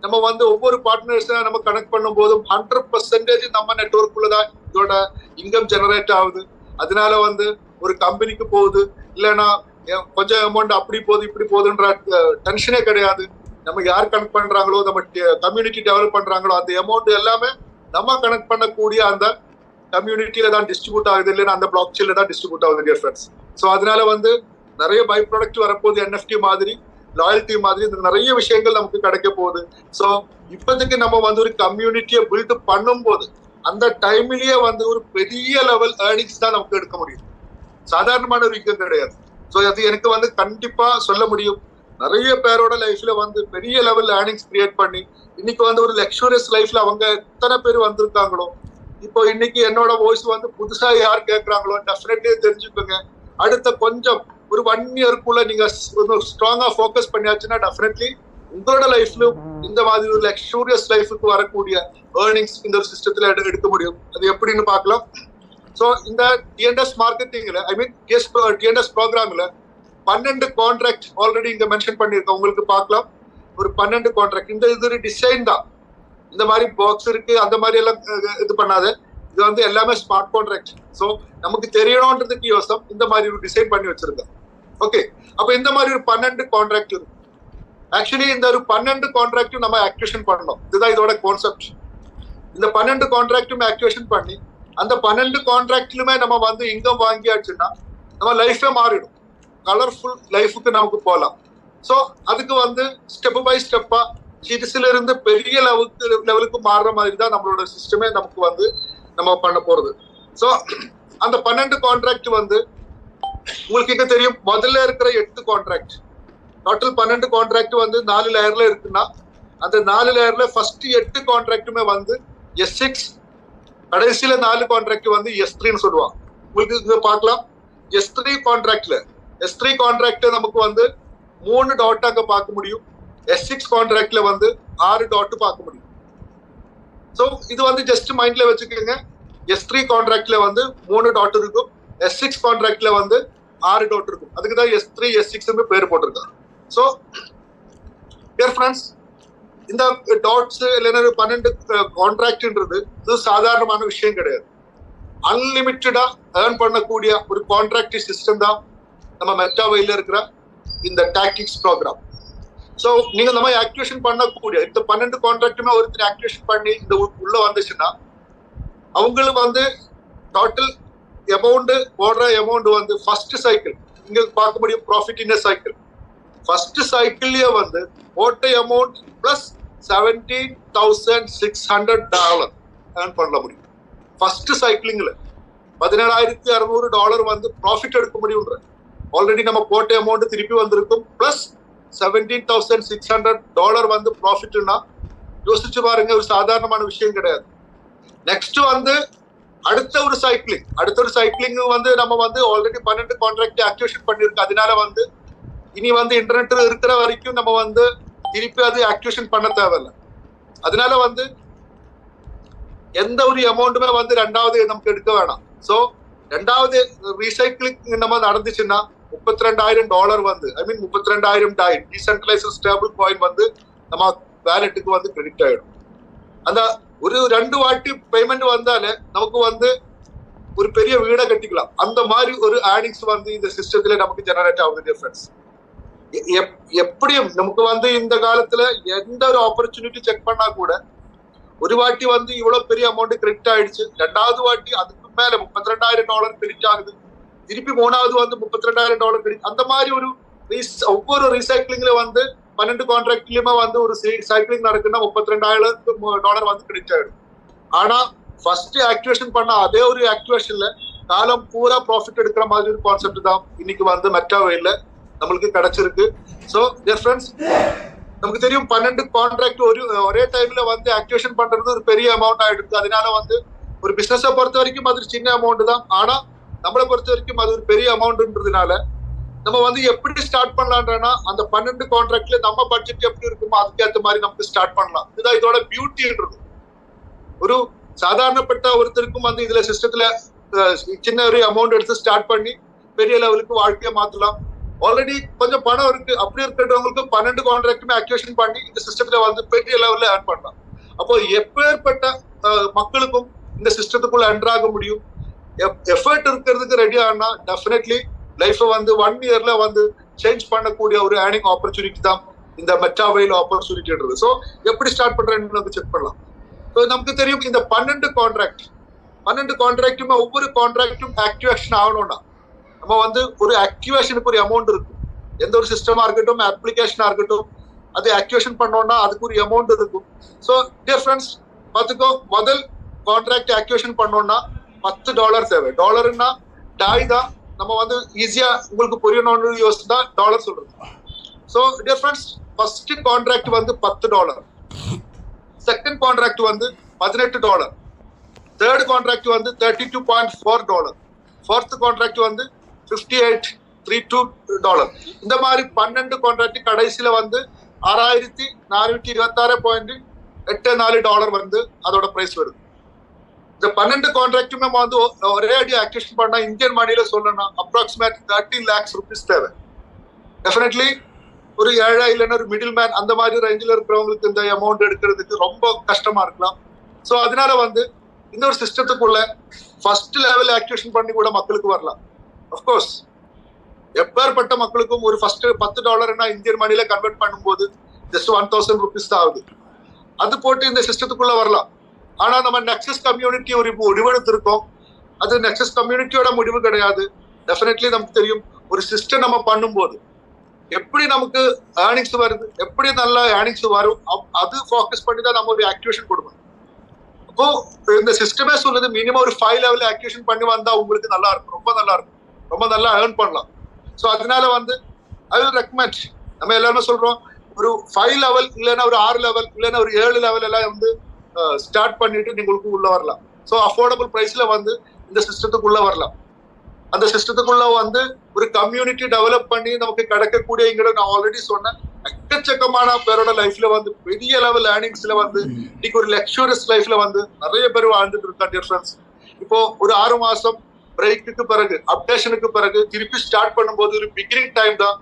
நம்ம வந்து ஒவ்வொரு பார்ட்னர்ஸா நம்ம கனெக்ட் பண்ணும் போதும் 100% நம்ம நெட்வொர்க்குள்ளதான் இதோட இன்கம் ஜெனரேட் ஆகுது. அதனால வந்து ஒரு கம்பெனிக்கு போகுது இல்லைன்னா கொஞ்சம் அமௌண்ட் அப்படி போகுது இப்படி போகுதுன்ற டென்ஷனே கிடையாது. நம்ம யார் கனெக்ட் பண்றாங்களோ, நம்ம கம்யூனிட்டி டெவலப் பண்றாங்களோ அந்த அமௌண்ட் எல்லாமே நம்ம கனெக்ட் பண்ணக்கூடிய அந்த கம்யூனிட்டியில தான் டிஸ்ட்ரிபியூட் ஆகுது, இல்லைன்னா அந்த பிளாக் செயின்ல தான் டிஸ்ட்ரிபியூட் ஆகுது டியர் ஃப்ரெண்ட்ஸ். ஸோ அதனால வந்து நிறைய பை ப்ராடக்ட் வரப்போகுது, என்எஃப்டி மாதிரி, லாயல்டி மாதிரி நிறைய விஷயங்கள் நமக்கு கிடைக்க போகுது. ஸோ இப்போதைக்கு நம்ம வந்து ஒரு கம்யூனிட்டியை பில்ட் பண்ணும்போது அந்த டைம்லயே வந்து ஒரு பெரிய லெவல் ஏர்னிங்ஸ் தான் நமக்கு எடுக்க முடியும். சாதாரணமான ஒரு இன்கம் கிடையாது. ஸோ அது எனக்கு வந்து கண்டிப்பா சொல்ல முடியும். நிறைய பேரோட லைஃப்ல வந்து பெரிய லெவல் ஏர்னிங்ஸ் கிரியேட் பண்ணி இன்னைக்கு வந்து ஒரு லக்ஸூரியஸ் லைஃப்ல அவங்க எத்தனை பேர் வந்திருக்காங்களோ, இப்போ இன்னைக்கு என்னோட வாய்ஸ் வந்து புதுசா யார் கேட்கறாங்களோ டெஃபினெட்லி தெரிஞ்சுக்கோங்க. அடுத்த கொஞ்சம் ஒரு 1 yearக்குள்ள நீங்க ஸ்ட்ராங்கா ஃபோக்கஸ் பண்ணியாச்சுன்னா டெஃபினெட்லி உங்களோட லைஃப்லயும் இந்த மாதிரி ஒரு லக்ஸூரியஸ் லைஃபுக்கு வரக்கூடிய ஏர்னிங்ஸ் இந்த ஒரு சிஸ்டத்துல எடுக்க முடியும். அது எப்படின்னு பார்க்கலாம். ஸோ இந்த டிஎன்எஸ் மார்க்கெட்டிங்ல, ஐ மீன் டிஎன்எஸ் ப்ரோக்ராம்ல 12 கான்ட்ராக்ட் ஆல்ரெடி இங்க மென்ஷன் பண்ணியிருக்கோம், உங்களுக்கு பார்க்கலாம். ஒரு 12 கான்ட்ராக்ட். இது ஒரு டிசைன் தான். இந்த மாதிரி பாக்ஸ் இருக்கு அந்த மாதிரி எல்லாம் இது பண்ணாத. இது வந்து எல்லாமே ஸ்மார்ட் கான்ட்ராக்ட். ஸோ நமக்கு தெரியணும்ன்றதுக்கு யோசம் இந்த மாதிரி ஒரு டிசைன் பண்ணி வச்சிருக்கேன். ஓகே, அப்ப இந்த மாதிரி ஒரு 12 கான்ட்ராக்ட் இருக்கு. ஆக்சுவலி இந்த ஒரு 12 கான்ட்ராக்டும் நம்ம ஆக்டிவேஷன் பண்ணணும். இதுதான் இதோட கான்செப்ட். இந்த 12 கான்ட்ராக்டும் ஆக்டிவேஷன் பண்ணி அந்த 12 கான்ட்ராக்ட்லுமே நம்ம வந்து இன்கம் வாங்கியாச்சுன்னா நம்ம லைஃபே மாறிடும். கலர்ஃபுல் லைஃபுக்கு நமக்கு போகலாம். ஸோ அதுக்கு வந்து ஸ்டெப் பை ஸ்டெப்பா சிறுசுல இருந்து பெரிய லெவலுக்கு மாறுற மாதிரி தான் நம்மளோட சிஸ்டமே நமக்கு வந்து நம்ம பண்ண போறது. ஸோ அந்த 12 கான்ட்ராக்ட் வந்து உங்களுக்கு இங்க தெரியும். முதல்ல இருக்கிற 8 கான்ட்ராக்ட், டோட்டல் 12 கான்ட்ராக்ட் வந்து 4 லேயர்ல இருக்குன்னா அந்த 4 லேயர்ல ஃபர்ஸ்ட் 8 கான்ட்ராக்டுமே வந்து S6, கடைசியில 4 கான்ட்ராக்ட் வந்து S3ன்னு சொல்லுவாங்க. உங்களுக்கு இங்க பார்க்கலாம். S3 கான்ட்ராக்ட் நமக்கு வந்து 3 டாட் அங்க பார்க்க முடியும். S6 கான்ட்ராக்ட்ல வந்து 6 டாட் பார்க்க முடியும். ஸோ இது வந்து ஜஸ்ட் மைண்ட்ல வச்சுக்கோங்க. S3 கான்ட்ராக்ட்ல வந்து 3 டாட் இருக்கும். S6 கான்ட்ராக்ட்ல வந்து 6 டாட் இருக்கும். அதுக்கு தான் S3 S6 பேர் போட்டிருக்காங்க. ஸோ டியர் ஃப்ரெண்ட்ஸ், இந்த டாட்ஸ் இல்லைன்னா 12 கான்ட்ராக்ட்ன்றது இது சாதாரணமான விஷயம் கிடையாது. அன்லிமிட்டடா ஏர்ன் பண்ணக்கூடிய ஒரு கான்ட்ராக்ட் சிஸ்டம் தான் நம்ம மெட்டாவைல இருக்கிற இந்த டாக்டிக்ஸ் ப்ரோக்ராம். ஸோ நீங்க நம்ம ஆக்டிவேஷன் பண்ணக்கூடிய இந்த 12 கான்ட்ராக்டுமே ஒருத்தர் ஆக்டிவேஷன் பண்ணி இந்த உள்ள வந்துச்சுன்னா அவங்களுக்கு வந்து டோட்டல் அமௌண்ட் போடுற அமௌண்ட் வந்து ஃபர்ஸ்ட் சைக்கிள் இங்க பார்க்க முடியும். ப்ராஃபிட் இன் சைக்கிள் ஃபர்ஸ்ட் சைக்கிள்லயே வந்து போட்ட அமௌண்ட் பிளஸ் $17,600 ஏர்ன் பண்ண முடியும். ஃபர்ஸ்ட் சைக்கிளிங்ல $17,600 வந்து ப்ராஃபிட் எடுக்க முடியும்ன்ற. ஆல்ரெடி நம்ம போட்ட அமௌண்ட் திருப்பி வந்திருக்கும். பிளஸ் $17,600 வந்து ப்ராஃபிட்னா யோசிச்சு பாருங்க, ஒரு சாதாரணமான விஷயம் கிடையாது. நெக்ஸ்ட் வந்து அடுத்த ஒரு சைக்கிளிங் வந்து நம்ம வந்து ஆல்ரெடி 12 கான்ட்ராக்ட் ஆக்டிவேஷன் பண்ணிருக்கோம். அதனால வந்து இனி வந்து இன்டர்நெட் இருக்கிற வரைக்கும் நம்ம வந்து திருப்பி அது ஆக்டிவேஷன் பண்ண தேவையில்லை. அதனால வந்து எந்த ஒரு அமௌண்ட்டுமே வந்து ரெண்டாவது நமக்கு எடுக்க வேணாம். ஸோ ரெண்டாவது ரீசைக்கிளிங் நம்ம நடந்துச்சுன்னா $32,000 வந்து $32,000 டாயின் டீசென்ட்ரலைஸ்டு ஸ்டேபிள் காயின் வந்து நம்ம வேலெட்டுக்கு வந்து கிரெடிட் ஆயிடும். அந்த ஒரு 2 வாட்டி பேமெண்ட் வந்தாலே நமக்கு வந்து ஒரு பெரிய வீடை கட்டிக்கலாம். அந்த மாதிரி ஒரு ஏர்னிங்ஸ் வந்து இந்த சிஸ்டத்துல நமக்கு ஜெனரேட் ஆகுது. டிஃபரன்ஸ் எப்படியும் நமக்கு வந்து இந்த காலத்துல எந்த ஒரு ஆப்பர்ச்சுனிட்டி செக் பண்ணா கூட ஒரு வாட்டி வந்து இவ்வளவு பெரிய அமௌண்ட் கிரெடிட் ஆயிடுச்சு, ரெண்டாவது வாட்டி அதுக்கு மேல $32,000 கிரெடிட் ஆகுது, திருப்பி மூணாவது வந்து $32,000 கிரெடிட். அந்த மாதிரி ஒரு ஒவ்வொரு ரீசைக்கிளிங்ல வந்து 12 கான்ட்ராக்ட்லயுமே வந்து ஒரு சைக்கிளிங் நடக்குன்னா $32,000 வந்து கிரெடிட் ஆயிடும். ஆனா ஃபர்ஸ்ட் ஆக்டிவேஷன் பண்ண அதே ஒரு ஆக்டிவேஷன்ல காலம் பூரா ப்ராஃபிட் எடுக்கிற மாதிரி ஒரு கான்செப்ட் தான் இன்னைக்கு வந்து மெட்டாவைல நம்மளுக்கு கிடைச்சிருக்கு. ஸோ டியர் ஃப்ரெண்ட்ஸ், நமக்கு தெரியும் 12 கான்ட்ராக்ட் ஒரே டைம்ல வந்து ஆக்டிவேஷன் பண்றது ஒரு பெரிய அமௌண்ட் ஆயிடுது. அதனால வந்து ஒரு பிசினஸை பொறுத்த வரைக்கும் அது சின்ன அமௌண்ட் தான். ஆனா நம்மளை பொறுத்த வரைக்கும் அது ஒரு பெரிய அமௌண்ட்ன்றதுனால நம்ம வந்து எப்படி ஸ்டார்ட் பண்ணலாம்ன்றனா அந்த 12 கான்ட்ராக்ட்ல நம்ம பட்ஜெட் எப்படி இருக்குமோ அதுக்கேற்ற மாதிரி நமக்கு ஸ்டார்ட் பண்ணலாம். இதுதான் இதோட பியூட்டின்றது. ஒரு சாதாரணப்பட்ட ஒருத்தருக்கும் வந்து இதுல சிஸ்டத்துல சின்ன ஒரு அமௌண்ட் எடுத்து ஸ்டார்ட் பண்ணி பெரிய லெவலுக்கு வாழ்க்கையை மாத்தலாம். ஆல்ரெடி கொஞ்சம் பணம் இருக்கு அப்படி இருக்கிறவங்களுக்கு 12 கான்ட்ராக்டுமே ஆக்டிவேஷன் பண்ணி இந்த சிஸ்டத்துல வந்து பெரிய லெவல்ல ஏர்ன் பண்ணலாம். அப்போ எப்பேற்பட்ட மக்களுக்கும் இந்த சிஸ்டத்துக்குள்ள என்டர் ஆக முடியும். எஃபர்ட் இருக்கிறதுக்கு ரெடி ஆனா டெஃபினெட்லி லைஃப் வந்து 1 இயர்ல வந்து சேஞ்ச் பண்ணக்கூடிய ஒரு ஏர்னிங் ஆப்பர்ச்சுனிட்டி தான் இந்த மெட்டாவைல் ஆப்பர்ச்சுனிட்டின்றது. ஸோ எப்படி ஸ்டார்ட் பண்றேன்னு செக் பண்ணலாம். ஸோ நமக்கு தெரியும் இந்த 12 கான்ட்ராக்டுமே ஒவ்வொரு கான்ட்ராக்டும் ஆக்டிவேஷன் ஆகணும்னா நம்ம வந்து ஒரு ஆக்டிவேஷனுக்கு ஒரு அமௌண்ட் இருக்கும். எந்த ஒரு சிஸ்டமா இருக்கட்டும் அப்ளிகேஷனா இருக்கட்டும் அது ஆக்டிவேஷன் பண்ணோம்னா அதுக்கு ஒரு அமௌண்ட் இருக்கும். ஸோ டியர் ஃப்ரெண்ட்ஸ் பார்த்துக்கோ, முதல் கான்ட்ராக்ட் ஆக்டிவேஷன் பண்ணோம்னா $10 தேவை. டாலர்னா டாய் தான். நம்ம வந்து ஈஸியா உங்களுக்கு புரியணும்னு யோசிச்சு தான் டாலர் சொல்றது. So dear friends, first contract வந்து $10, செகண்ட் கான்ட்ராக்ட் வந்து $18, தேர்ட் கான்ட்ராக்ட் வந்து $32.4, ஃபோர்த் கான்ட்ராக்ட் வந்து $58.32. இந்த மாதிரி 12 கான்ட்ராக்ட் கடைசியில வந்து $6,426.84 வந்து அதோட பிரைஸ் வருது. இந்த 12 கான்ட்ராக்டுமே வந்து ஒரே அடி ஆக்டிவேஷன் பண்ணா இந்தியன் மணியில சொல்லணும்னா அப்ராக்சிமேட் 30 lakhs rupees தேவை. டெஃபினெட்லி ஒரு ஏழை இல்லைன்னா ஒரு மிடில் மேன் அந்த மாதிரி ரேஞ்சில் இருக்கிறவங்களுக்கு இந்த அமௌண்ட் எடுக்கிறதுக்கு ரொம்ப கஷ்டமா இருக்கலாம். ஸோ அதனால வந்து இந்த ஒரு சிஸ்டத்துக்குள்ள ஃபர்ஸ்ட் லெவல் ஆக்டிவேஷன் பண்ணி கூட மக்களுக்கு வரலாம். அஃப்கோர்ஸ் எப்பேற்பட்ட மக்களுக்கும் ஒரு ஃபர்ஸ்ட் $10 இந்தியன் மணில கன்வெர்ட் பண்ணும்போது ஜஸ்ட் 1000 rupees தான் ஆகுது. அது போட்டு இந்த சிஸ்டத்துக்குள்ள வரலாம். ஆனா நம்ம நெக்ஸஸ் கம்யூனிட்டி ஒரு முடிவெடுத்திருக்கோம். அது நெக்ஸஸ் கம்யூனிட்டியோட முடிவு கிடையாது. டெஃபினெட்லி நமக்கு தெரியும் ஒரு சிஸ்டம் நம்ம பண்ணும்போது எப்படி நமக்கு ஏர்னிங்ஸ் வருது, எப்படி நல்ல ஏர்னிங்ஸ் வரும், அது ஃபோக்கஸ் பண்ணி தான் நம்ம ஒரு ஆக்டிவேஷன் கொடுக்கணும். அப்போ இந்த சிஸ்டமே சொல்லுது மினிமம் ஒரு 5 லெவல் ஆக்டிவேஷன் பண்ணி வந்தா உங்களுக்கு நல்லா இருக்கும், ரொம்ப நல்லா இருக்கும், ரொம்ப நல்லா ஏர்ன் பண்ணலாம். ஸோ அதனால வந்து ஐ வில் ரெக்கமெண்ட், நம்ம எல்லாருமே சொல்றோம் ஒரு 5 லெவல் இல்லைன்னா ஒரு 6 லெவல் இல்லைன்னா ஒரு 7 லெவல் எல்லாம் வந்து ஸ்டார்ட் பண்ணிட்டு நீங்களுக்கு உள்ள வரலாம். ஸோ அஃபோர்டபுள் பிரைஸ்ல வந்து இந்த சிஸ்டத்துக்குள்ள வரலாம். அந்த சிஸ்டத்துக்குள்ள வந்து ஒரு கம்யூனிட்டி டெவலப் பண்ணி நமக்கு கிடைக்கக்கூடிய இங்க நான் ஆல்ரெடி சொன்னேன் எக்கச்சக்கமான பேரோட லைஃப்ல வந்து பெரிய லெவல் ஏர்னிங்ஸ்ல வந்து இன்னைக்கு ஒரு லக்ஸூரியஸ் லைஃப்ல வந்து நிறைய பேர் வாழ்ந்துட்டு இருக்கா டிஃபரன்ஸ். இப்போ ஒரு 6 மாசம் பிரேக்குக்கு பிறகு அப்டேஷனுக்கு பிறகு திருப்பி ஸ்டார்ட் பண்ணும்போது ஒரு பிகினிங் டைம் தான்.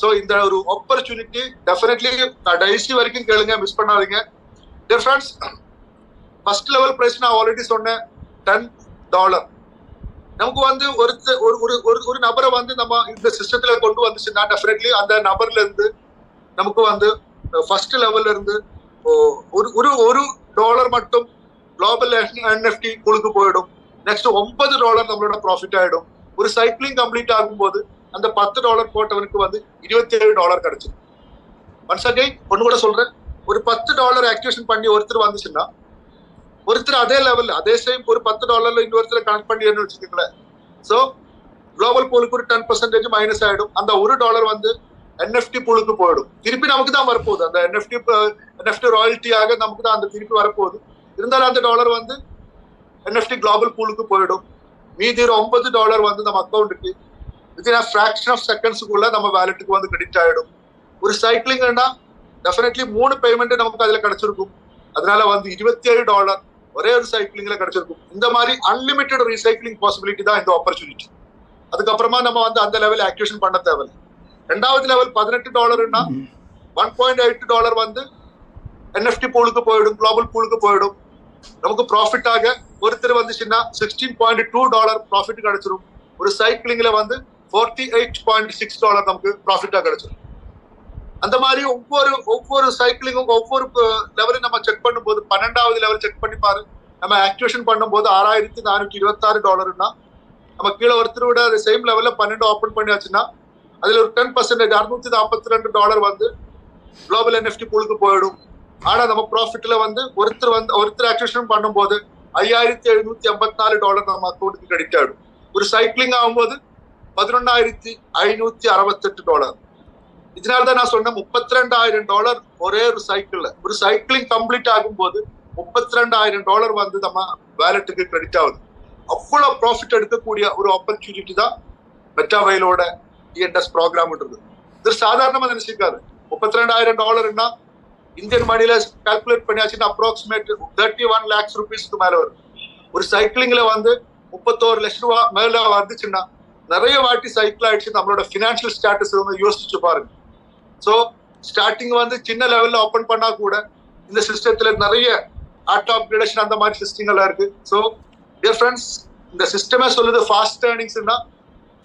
ஸோ இந்த ஒரு ஆப்பர்ச்சுனிட்டி டெஃபினெட்லி கடைசி வரைக்கும் கேளுங்க, மிஸ் பண்ணாதீங்க. டிஃபரன்ஸ் ஃபர்ஸ்ட் லெவல் பிரைஸ் நான் ஆல்ரெடி சொன்னேன் $10. நமக்கு வந்து ஒரு நபரை வந்து நம்ம இந்த சிஸ்டத்துல கொண்டு வந்துச்சுன்னா டெஃபினெட்லி அந்த நபர்ல இருந்து நமக்கு வந்து ஃபர்ஸ்ட் லெவல்ல இருந்து ஒரு $1 மட்டும் குளோபல் NFT குழுக்கு போயிடும். நெக்ஸ்ட் $9 நம்மளோட ப்ராஃபிட் ஆயிடும். ஒரு சைக்கிளிங் கம்ப்ளீட் ஆகும்போது அந்த $10 போட்டவனுக்கு வந்து $27 கிடைச்சிடும். ஒன்ஸ் அகைன் ஒன்னு கூட சொல்றேன், ஒரு $10 ஆக்டிவேஷன் பண்ணி ஒருத்தர் வந்துச்சுன்னா ஒருத்தர் அதே லெவல்ல அதே சேம் ஒரு $10 இன்னொருத்தர் கனெக்ட் பண்ணி வச்சுக்கோங்களேன். ஸோ குளோபல் பூலுக்கு ஒரு 10% மைனஸ் ஆயிடும். அந்த $1 வந்து NFT பூலுக்கு போயிடும். திருப்பி நமக்கு தான் வரப்போகுது. அந்த NFT ராயல்ட்டியாக நமக்கு தான் அந்த திருப்பி வரப்போகுது. இருந்தாலும் அந்த $1 வந்து NFT குளோபல் பூலுக்கு போயிடும். மீதி $9 வந்து நம்ம அக்கௌண்ட்டுக்கு வித்தின் ஃபிராக்ஷன் ஆஃப் செகண்ட்ஸுக்குள்ள நம்ம வேலெட்டுக்கு வந்து கிரெடிட் ஆயிடும். ஒரு சைக்கிளிங்னா டெஃபினெட்லி 3 பேமெண்ட் நமக்கு அதுல கிடைச்சிருக்கும். அதனால வந்து $27 ஒரே ஒரு சைக்கிளிங்ல கிடைச்சிருக்கும். இந்த மாதிரி அன்லிமிட்டெட் ரீசைக்கிளிங் பாசிபிலிட்டி தான் இந்த ஆப்பர்ச்சுனிட்டி. அதுக்கப்புறமா நம்ம வந்து அந்த லெவல் ஆக்டிவேஷன் பண்ண தேவையில்லை. ரெண்டாவது லெவல் $18ன்னா $1.8 வந்து NFT பூலுக்கு போயிடும், குளோபல் பூலுக்கு போயிடும். நமக்கு ப்ராஃபிட் ஆக ஒருத்தர் வந்துச்சுன்னா $16.2 ப்ராஃபிட் கிடைச்சிரும். ஒரு சைக்கிளிங்ல வந்து $48.6 நமக்கு ப்ராஃபிட்டா கிடைச்சிரும். அந்த மாதிரி ஒவ்வொரு சைக்கிளிங்கும் ஒவ்வொரு லெவலையும் நம்ம செக் பண்ணும்போது 12வது லெவல் செக் பண்ணி பாரு. நம்ம ஆக்டிவேஷன் பண்ணும்போது $6,426ன்னா நம்ம கீழே ஒருத்தரோட சேம் லெவல்ல 12 ஓப்பன் பண்ணியாச்சுன்னா அதுல ஒரு 10% $642 வந்து குளோபல் NFT பூலுக்கு போயிடும். ஆனா நம்ம ப்ராஃபிட்ல வந்து ஒருத்தர் ஆக்டிவேஷன் பண்ணும்போது $5,784 நம்ம அக்கௌண்ட்டுக்கு கிரெடிட் ஆயிடும். ஒரு சைக்கிளிங் ஆகும்போது $11,568. இதனால்தான் நான் சொன்னேன் $32,000 ஒரே ஒரு சைக்கிள்ல ஒரு சைக்கிளிங் கம்ப்ளீட் ஆகும்போது $32,000 வந்து நம்ம வேலெட்டுக்கு கிரெடிட் ஆகுது. அவ்வளவு ப்ராஃபிட் எடுக்கக்கூடிய ஒரு ஆப்பர்ச்சுனிட்டி தான் மெட்டாவைலோட ENS ப்ரோக்ராம்ன்றது. இது சாதாரணமா நினைச்சிருக்காரு. $32,000ன்னா இந்தியன் மணில கால்குலேட் பண்ணியாச்சுன்னா அப்ராக்சிமேட் 31 lakhs rupeesக்கு மேல வரும். ஒரு சைக்கிளிங்ல வந்து 31 லட்சம் ரூபாய் மேல வந்துச்சுன்னா நிறைய வாட்டி சைக்கிள் ஆயிடுச்சு. நம்மளோட பினான்சியல் ஸ்டேட்டஸ் வந்து யோசிச்சு பாருங்க. ஸோ ஸ்டார்டிங் வந்து சின்ன லெவல்ல ஓப்பன் பண்ணா கூட இந்த சிஸ்டத்துல நிறைய ஆட்டோ அப்கிரேடேஷன் அந்த மாதிரி சிஸ்டம் எல்லாம் இருக்கு. ஸோ டியர் ஃப்ரெண்ட்ஸ், இந்த சிஸ்டமே சொல்லுது ஃபாஸ்ட் ஏர்னிங்ஸ்னா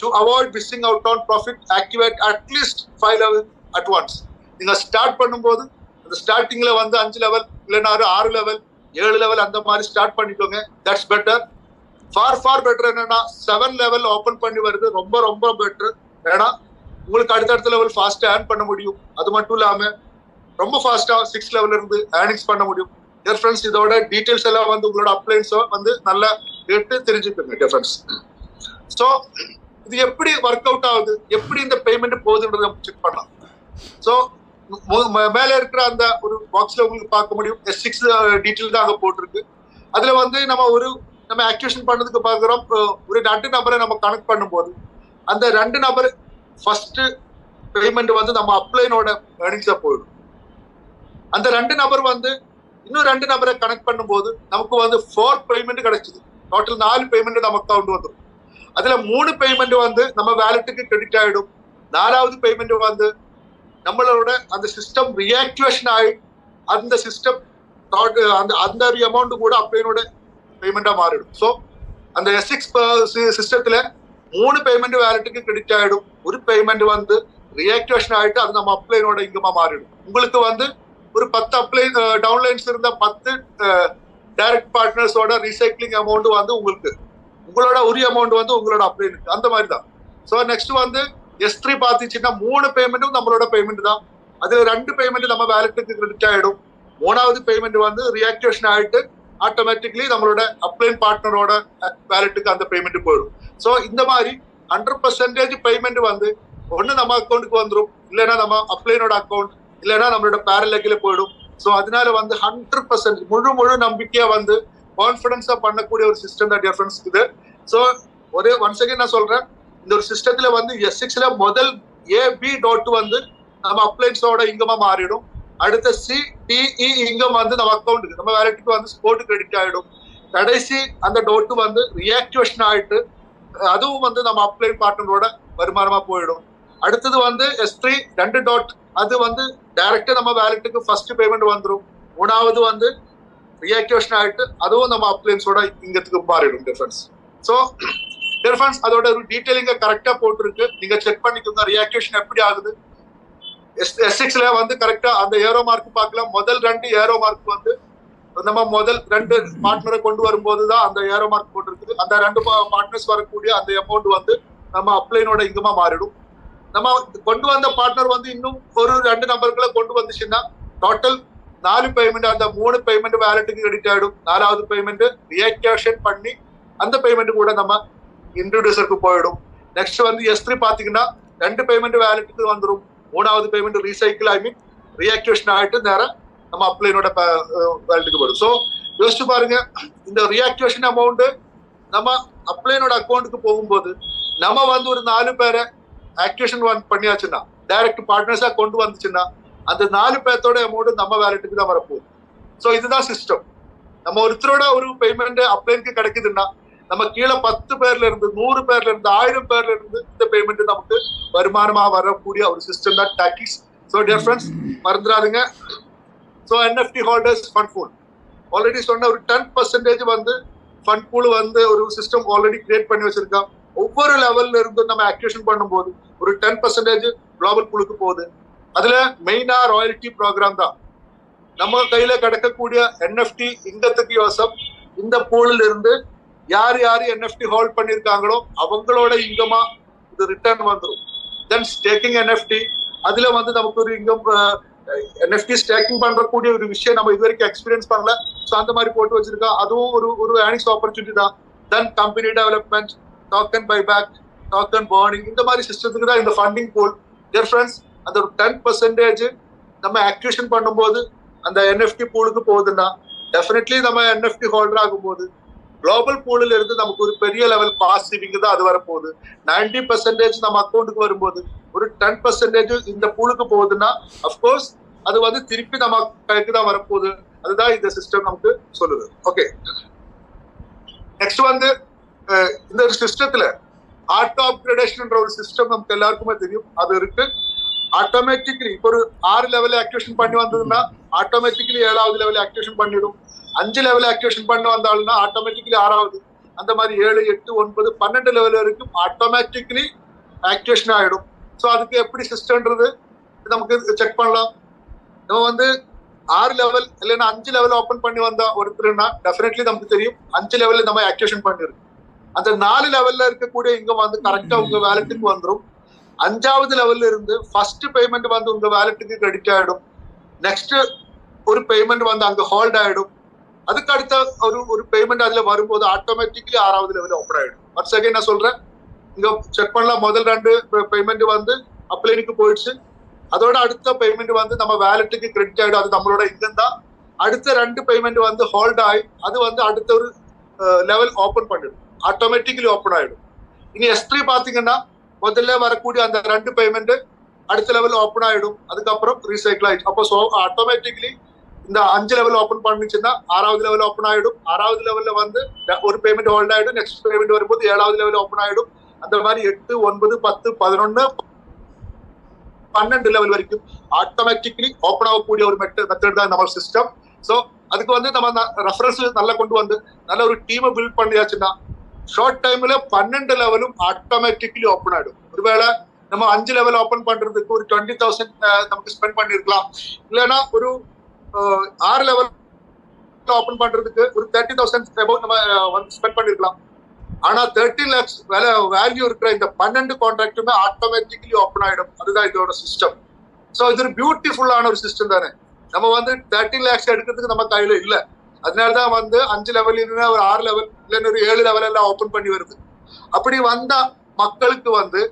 to avoid missing out on profit activate at least 5 level at once. நீங்க ஸ்டார்ட் பண்ணும்போது அந்த ஸ்டார்டிங்ல வந்து 5 லெவல் இல்லைன்னா 6 லெவல் 7 லெவல் அந்த மாதிரி ஸ்டார்ட் பண்ணிக்கோங்க. That's better. ஃபார் பெட்டர் என்னன்னா 7 லெவல் ஓப்பன் பண்ணி வருது, ரொம்ப ரொம்ப பெட்டர். ஏன்னா உங்களுக்கு அடுத்தடுத்த லெவல் ஃபாஸ்டா ஏர்ன் பண்ண முடியும். அது மட்டும் இல்லாம ரொம்ப ஃபாஸ்டா 6 லெவல்ல இருந்து ஏர்னிங்ஸ் பண்ண முடியும். டியர் ஃப்ரெண்ட்ஸ், இதோட டீடைல்ஸ் எல்லாம் வந்து உங்களோட அப்ளைன்ஸோ வந்து நல்லா கேட்டு தெரிஞ்சுக்கோங்க டியர் ஃப்ரெண்ட்ஸ். ஸோ இது எப்படி ஒர்க் அவுட் ஆகுது, எப்படி இந்த பேமெண்ட் போகுதுன்றத நம்ம செக் பண்ணலாம். ஸோ மேல இருக்கிற அந்த ஒரு பாக்ஸ்ல உங்களுக்கு பார்க்க முடியும். S6 டீடைல் தான் அங்க போட்டிருக்கு. அதுல வந்து நம்ம ஆக்டிவேஷன் பண்ணதுக்கு பார்க்குறோம். ஒரு 2 நபரை நம்ம கனெக்ட் பண்ணும்போது அந்த 2 நபர் ஃபர்ஸ்ட் பேமெண்ட் வந்து நம்ம அப்ளைனோட ஏர்னிங்ஸா போயிடும். அந்த 2 நபர் வந்து இன்னும் 2 நபரை கனெக்ட் பண்ணும்போது நமக்கு வந்து 4 பேமெண்ட் கிடைச்சிது. டோட்டல் 4 பேமெண்ட் நம்ம அக்கௌண்ட் வந்துடும். அதுல 3 பேமெண்ட் வந்து நம்ம வேலெட்டுக்கு கிரெடிட் ஆயிடும். 4வது பேமெண்ட் வந்து நம்மளோட அந்த சிஸ்டம் ரியாக்டிவேஷன் ஆகி அந்த சிஸ்டம் அந்த ஒரு அமௌண்ட் கூட அப்ளைனோட பேமெண்டா மாறிடும். ஸோ அந்த S6 சிஸ்டத்துல 3 பேமெண்ட் வேலட்டுக்கு கிரெடிட் ஆயிடும். ஒரு பேமெண்ட் வந்து ரியாக்டிவேஷன் ஆயிட்டு அது நம்ம அப்ளைனோட இங்கமா மாறிடும். உங்களுக்கு வந்து ஒரு 10 அப்ளை டவுன்லைன்ஸ் இருந்த 10 டைரக்ட் பார்ட்னர்ஸோட ரீசைக்ளிங் அமௌண்ட் வந்து உங்களுக்கு உங்களோட உரிய அமௌண்ட் வந்து உங்களோட அப்ளைனுக்கு அந்த மாதிரி தான். ஸோ நெக்ஸ்ட் வந்து S3 பார்த்துச்சுன்னா 3 பேமெண்ட்டும் நம்மளோட பேமெண்ட் தான். அதுல 2 பேமெண்ட் நம்ம வேலட்டுக்கு கிரெடிட் ஆயிடும். 3வது பேமெண்ட் வந்து ரியாக்டிவேஷன் ஆயிட்டு ஆட்டோமேட்டிக்லி நம்மளோட அப்ளைன் பார்ட்னரோட வேலட்டுக்கு அந்த பேமெண்ட் போயிடும். ஸோ இந்த மாதிரி 100% பேமெண்ட் வந்து ஒன்று நம்ம அக்கௌண்ட்டுக்கு வந்துடும், இல்லைன்னா நம்ம அப்ளைனோட அக்கௌண்ட், இல்லைன்னா நம்மளோட பேரலக்கில போயிடும். ஸோ அதனால வந்து 100% முழு நம்பிக்கையா வந்து கான்ஃபிடன்ஸா பண்ணக்கூடிய ஒரு சிஸ்டம் தான் டிஃபரன்ஸ் இது. ஸோ ஒன்ஸ் அகைன் நான் சொல்றேன், இந்த ஒரு சிஸ்டத்துல வந்து S6ல முதல் AB டாட் வந்து நம்ம அப்ளைன்ஸோட இங்கமா மாறிடும். அடுத்த CDE இங்கம் வந்து நம்ம அக்கௌண்ட்டுக்கு நம்ம வேலட்டுக்கு வந்து ஸ்போர்ட் கிரெடிட் ஆயிடும். கடைசி அந்த டாட் வந்து ரியாக்டிவேஷன் ஆயிட்டு அதுவும் வந்து நம்ம அப்ளைன் பார்ட்னரோட வருமானமா போயிடும். அடுத்தது வந்து S3 2 டாட் அது வந்து டைரக்டா நம்ம வேலட்டுக்கு ஃபர்ஸ்ட் பேமெண்ட் வந்துடும். 3வது வந்து ரியாக்டிவேஷன் ஆயிட்டு அதுவும் நம்ம அப்ளைன்ஸோட இங்கத்துக்கு மாறிடும் டிஃபரன்ஸ். ஸோ டிஃபரன்ஸ் அதோட ஒரு டீடைலிங்க கரெக்டா போட்டிருக்கு, நீங்க செக் பண்ணிக்கோங்க ரியாக்டிவேஷன் எப்படி ஆகுது. S6ல வந்து கரெக்டா அந்த ஏரோ மார்க் பார்க்கலாம். முதல் 2 ஏரோ மார்க் வந்து நம்ம முதல் 2 பார்ட்னரை கொண்டு வரும்போது தான் அந்த ஏரோ மார்க் போட்டிருக்கு. அந்த 2 பார்ட்னர்ஸ் வரக்கூடிய அந்த அமௌண்ட் வந்து நம்ம அப்ளைனோட இங்கமா மாறிடும். நம்ம கொண்டு வந்த பார்ட்னர் வந்து இன்னும் ஒரு 2 நம்பர்களை கொண்டு வந்துச்சுன்னா டோட்டல் 4 பேமெண்ட், அந்த 3 பேமெண்ட் வேலட்டுக்கு கிரெடிட் ஆயிடும். 4வது பேமெண்ட் ரியாக்டிவேஷன் பண்ணி அந்த பேமெண்ட் கூட நம்ம இன்ட்ரோடியூசருக்கு போயிடும். நெக்ஸ்ட் வந்து S3 பாத்தீங்கன்னா 2 பேமெண்ட் வேலட்டுக்கு வந்துடும். 3வது பேமெண்ட் ரீசைக்கிள் ரியாக்டிவேஷன் ஆயிட்டு நேரம் நம்ம அப்ளைனோட வேலட்டுக்கு போயிடும். ஸோ யோசிச்சு பாருங்க, இந்த ரியாக்டிவேஷன் அமௌண்ட் நம்ம அப்ளைனோட அக்கௌண்ட்டுக்கு போகும்போது நம்ம வந்து ஒரு 4 பேரை ஆக்டிவேஷன் பண்ணியாச்சுன்னா டைரக்ட் பார்ட்னர்ஸா கொண்டு வந்துச்சுன்னா அந்த 4 பேர்த்தோட அமௌண்ட் நம்ம வேலட்டுக்கு தான் வரப்போகுது. ஸோ இதுதான் சிஸ்டம். நம்ம ஒருத்தரோட ஒரு பேமெண்ட் அப்ளைனுக்கு கிடைக்குதுன்னா நம்ம கீழே 10 பேர்ல இருந்து 100 பேர்ல இருந்து 1000 பேர்ல இருந்து இந்த பேமெண்ட் நமக்கு வருமானமா வரக்கூடிய ஒரு சிஸ்டம் தான் டாக்கிஸ். ஸோ டிஃபரன்ஸ் மறந்துடாதுங்க. So NFT holders fund pool already சொன்ன ஒரு 10% வந்து ஃபண்ட் பூல் வந்து ஒரு சிஸ்டம் ஆல்ரெடி கிரியேட் பண்ணி வச்சிருக்கோம். ஒவ்வொரு லெவல்ல இருந்து நம்ம ஆக்டிவேஷன் பண்ணும்போது ஒரு 10% குளோபல் பூலுக்கு போகுது. அதுல மெயினா ராயல்டி ப்ரோக்ராம் தான். நம்ம கையில கிடைக்கக்கூடிய NFT இங்கத்துக்கு யோசம் இந்த பூலில் இருந்து யார் NFT ஹோல்ட் பண்ணிருக்காங்களோ அவங்களோட இங்கமா இது ரிட்டர்ன் வந்துடும். தென் ஸ்டேக்கிங் NFT அதுல வந்து நமக்கு ஒரு இங்கம் NFT ஸ்டேக்கிங் பண்றக்கூடிய ஒரு விஷயம் நம்ம இது வரைக்கும் எக்ஸ்பீரியன்ஸ் பண்ணல. ஸோ அந்த மாதிரி போட்டு வச்சிருக்கோம். அதுவும் ஒரு ஏர்னிங்ஸ் ஆப்பர்ச்சுனிட்டி தான். தென் company development, token buyback, token burning, இந்த மாதிரி சிஸ்டத்துக்கு தான் இந்த ஃபண்டிங் பூல். டிஃபரன்ஸ் அந்த ஒரு 10% நம்ம ஆக்டிவேஷன் பண்ணும்போது அந்த NFT பூலுக்கு போகுதுன்னா டெஃபினெட்லி நம்ம NFT ஹோல்டர் ஆகும்போது குளோபல் பூலில் இருந்து நமக்கு ஒரு பெரிய லெவல் பாசிட்டிவிங் தான் அது வரப்போகுது. 90% நம்ம அக்கௌண்ட்டுக்கு வரும்போது ஒரு 10% இந்த பூலுக்கு போகுதுன்னா அப்கோர்ஸ் அது வந்து திருப்பி நம்ம கைக்கு தான் வரப்போகுது. அதுதான் இந்த சிஸ்டம் நமக்கு சொல்லுது. ஓகே, நெக்ஸ்ட் வந்து இந்த ஒரு சிஸ்டத்துல ஆட்டோ அப்கிரேடேஷன் ஒரு சிஸ்டம் நமக்கு எல்லாருக்குமே தெரியும், அது இருக்கு. ஆட்டோமேட்டிக்லி இப்போ ஒரு 6 லெவல் ஆக்டிவேஷன் பண்ணி வந்ததுன்னா ஆட்டோமேட்டிக்லி 7வது லெவல் ஆக்டிவேஷன் பண்ணிடும். 5 லெவல் ஆக்டிவேஷன் பண்ண வந்தாலும்னா ஆட்டோமேட்டிக்லி 6வது, அந்த மாதிரி 7, 8, 9, 12 லெவல் வரைக்கும் ஆட்டோமேட்டிக்லி ஆக்டிவேஷன் ஆகிடும். ஸோ அதுக்கு எப்படி சிஸ்டம்ன்றது நமக்கு செக் பண்ணலாம். நம்ம வந்து 6 லெவல் இல்லைன்னா 5 லெவல் ஓப்பன் பண்ணி வந்தா ஒருத்தருன்னா டெஃபினெட்லி நமக்கு தெரியும் 5 லெவல்ல நம்ம ஆக்டிவேஷன் பண்ணிருக்கு. அந்த 4 லெவல்ல இருக்கக்கூடிய இங்க வந்து கரெக்டா உங்க வேலட்டுக்கு வந்துடும். 5வது லெவல்ல இருந்து ஃபர்ஸ்ட் பேமெண்ட் வந்து உங்க வேலட்டுக்கு கிரெடிட் ஆயிடும். நெக்ஸ்ட் ஒரு பேமெண்ட் வந்து அங்க ஹோல்ட் ஆயிடும். அதுக்கு அடுத்த ஒரு பேமெண்ட் அதுல வரும்போது ஆட்டோமேட்டிக்லி 6வது லெவல் ஓப்பன் ஆயிடும். ஒன்ஸ் அகைன் நான் சொல்றேன், இங்க செக் பண்ணலாம். முதல் 2 பேமெண்ட் வந்து அப்ளைனுக்கு போயிடுச்சு. அதோட அடுத்த பேமெண்ட் வந்து நம்ம வேலட்டுக்கு கிரெடிட் ஆயிடும். அது நம்மளோட இன்கம் தான். அடுத்த 2 பேமெண்ட் வந்து ஹோல்ட் ஆகி அது வந்து அடுத்த ஒரு லெவல் ஓப்பன் பண்ணிடும், ஆட்டோமேட்டிக்கலி ஓப்பன் ஆயிடும். இனி S3 பாத்தீங்கன்னா முதல்ல வரக்கூடிய அந்த 2 பேமெண்ட் அடுத்த லெவல் ஓப்பன் ஆயிடும். அதுக்கப்புறம் ரீசைக்கிள் ஆயிடுச்சு. அப்போ ஆட்டோமேட்டிக்கலி இந்த 5 லெவல் ஓப்பன் பண்ணிச்சுன்னா 6வது லெவல் ஓப்பன் ஆயிடும். 6வது லெவல்ல வந்து ஒரு பேமெண்ட் ஹோல்ட் ஆயிடும். நெக்ஸ்ட் பேமெண்ட் வரும்போது 7வது லெவல் ஓப்பன் ஆயிடும். அந்த மாதிரி 8, 9, 10, 11, 12 லெவல் வரைக்கும் ஆட்டோமேட்டிக்கலி ஓப்பன் ஆகக்கூடிய ஒரு மெத்தட் தான் நம்ம சிஸ்டம். ஸோ அதுக்கு வந்து நம்ம ரெஃபரன்ஸ் நல்லா கொண்டு வந்து நல்ல ஒரு டீமை பில்ட் பண்ணியாச்சுன்னா ஷார்ட் டைம்ல 12 லெவலும் ஆட்டோமேட்டிக்கலி ஓப்பன் ஆயிடும். ஒருவேளை நம்ம 5 லெவல் ஓப்பன் பண்றதுக்கு ஒரு 20,000 நமக்கு ஸ்பெண்ட் பண்ணிருக்கலாம், இல்லைன்னா ஒரு 6 லெவல் ஓப்பன் பண்றதுக்கு ஒரு 30,000 நம்ம ஸ்பெண்ட் பண்ணிருக்கலாம். ஆனா 30 lakhs வேல்யூ இருக்கிற இந்த 12 கான்ட்ராக்டுமே ஆட்டோமேட்டிக்கலி ஓப்பன் ஆயிடும். அதுதான் இதோட சிஸ்டம். ஸோ இது ஒரு பியூட்டிஃபுல்லான ஒரு சிஸ்டம் தானே. நம்ம வந்து 30 lakhs எடுக்கிறதுக்கு நம்ம கையில இல்ல. அதனாலதான் வந்து 5 லெவல் இல்லைன்னா ஒரு 6 லெவல் இல்லைன்னா ஒரு 7 லெவல் எல்லாம் ஓப்பன் பண்ணி வருது. அப்படி வந்த மக்களுக்கு வந்து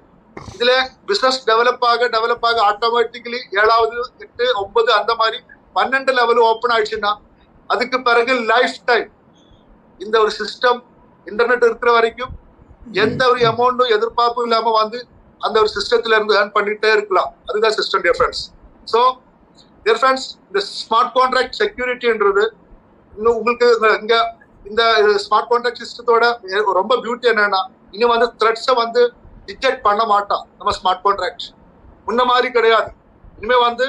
இதுல பிசினஸ் டெவலப் ஆக ஆட்டோமேட்டிக்கலி 7வது 8 9 அந்த மாதிரி 12 லெவல் ஓப்பன் ஆயிடுச்சுன்னா அதுக்கு பிறகு லைஃப் டைம் இந்த ஒரு சிஸ்டம் இன்டர்நெட் இருக்கிற வரைக்கும் எந்த ஒரு அமௌண்ட்டும் எதிர்பார்ப்பும் இல்லாம வந்து அந்த ஒரு சிஸ்டத்துல இருந்து ஏர்ன் பண்ணிட்டே இருக்கலாம். அதுதான் சிஸ்டம் டிஃபரன்ஸ். ஸோ டிஃபரன்ஸ் இந்த ஸ்மார்ட் கான்ட்ராக்ட் செக்யூரிட்டின்றது உங்களுக்கு இங்க இந்த ஸ்மார்ட் கான்ட்ராக்ட் சிஸ்டத்தோட ரொம்ப பியூட்டி என்னன்னா இனி வந்து த்ரெட்ஸை வந்து டிடெக்ட் பண்ண மாட்டான் நம்ம ஸ்மார்ட் கான்ட்ராக்ட். முன்ன மாதிரி கிடையாது. இனிமே வந்து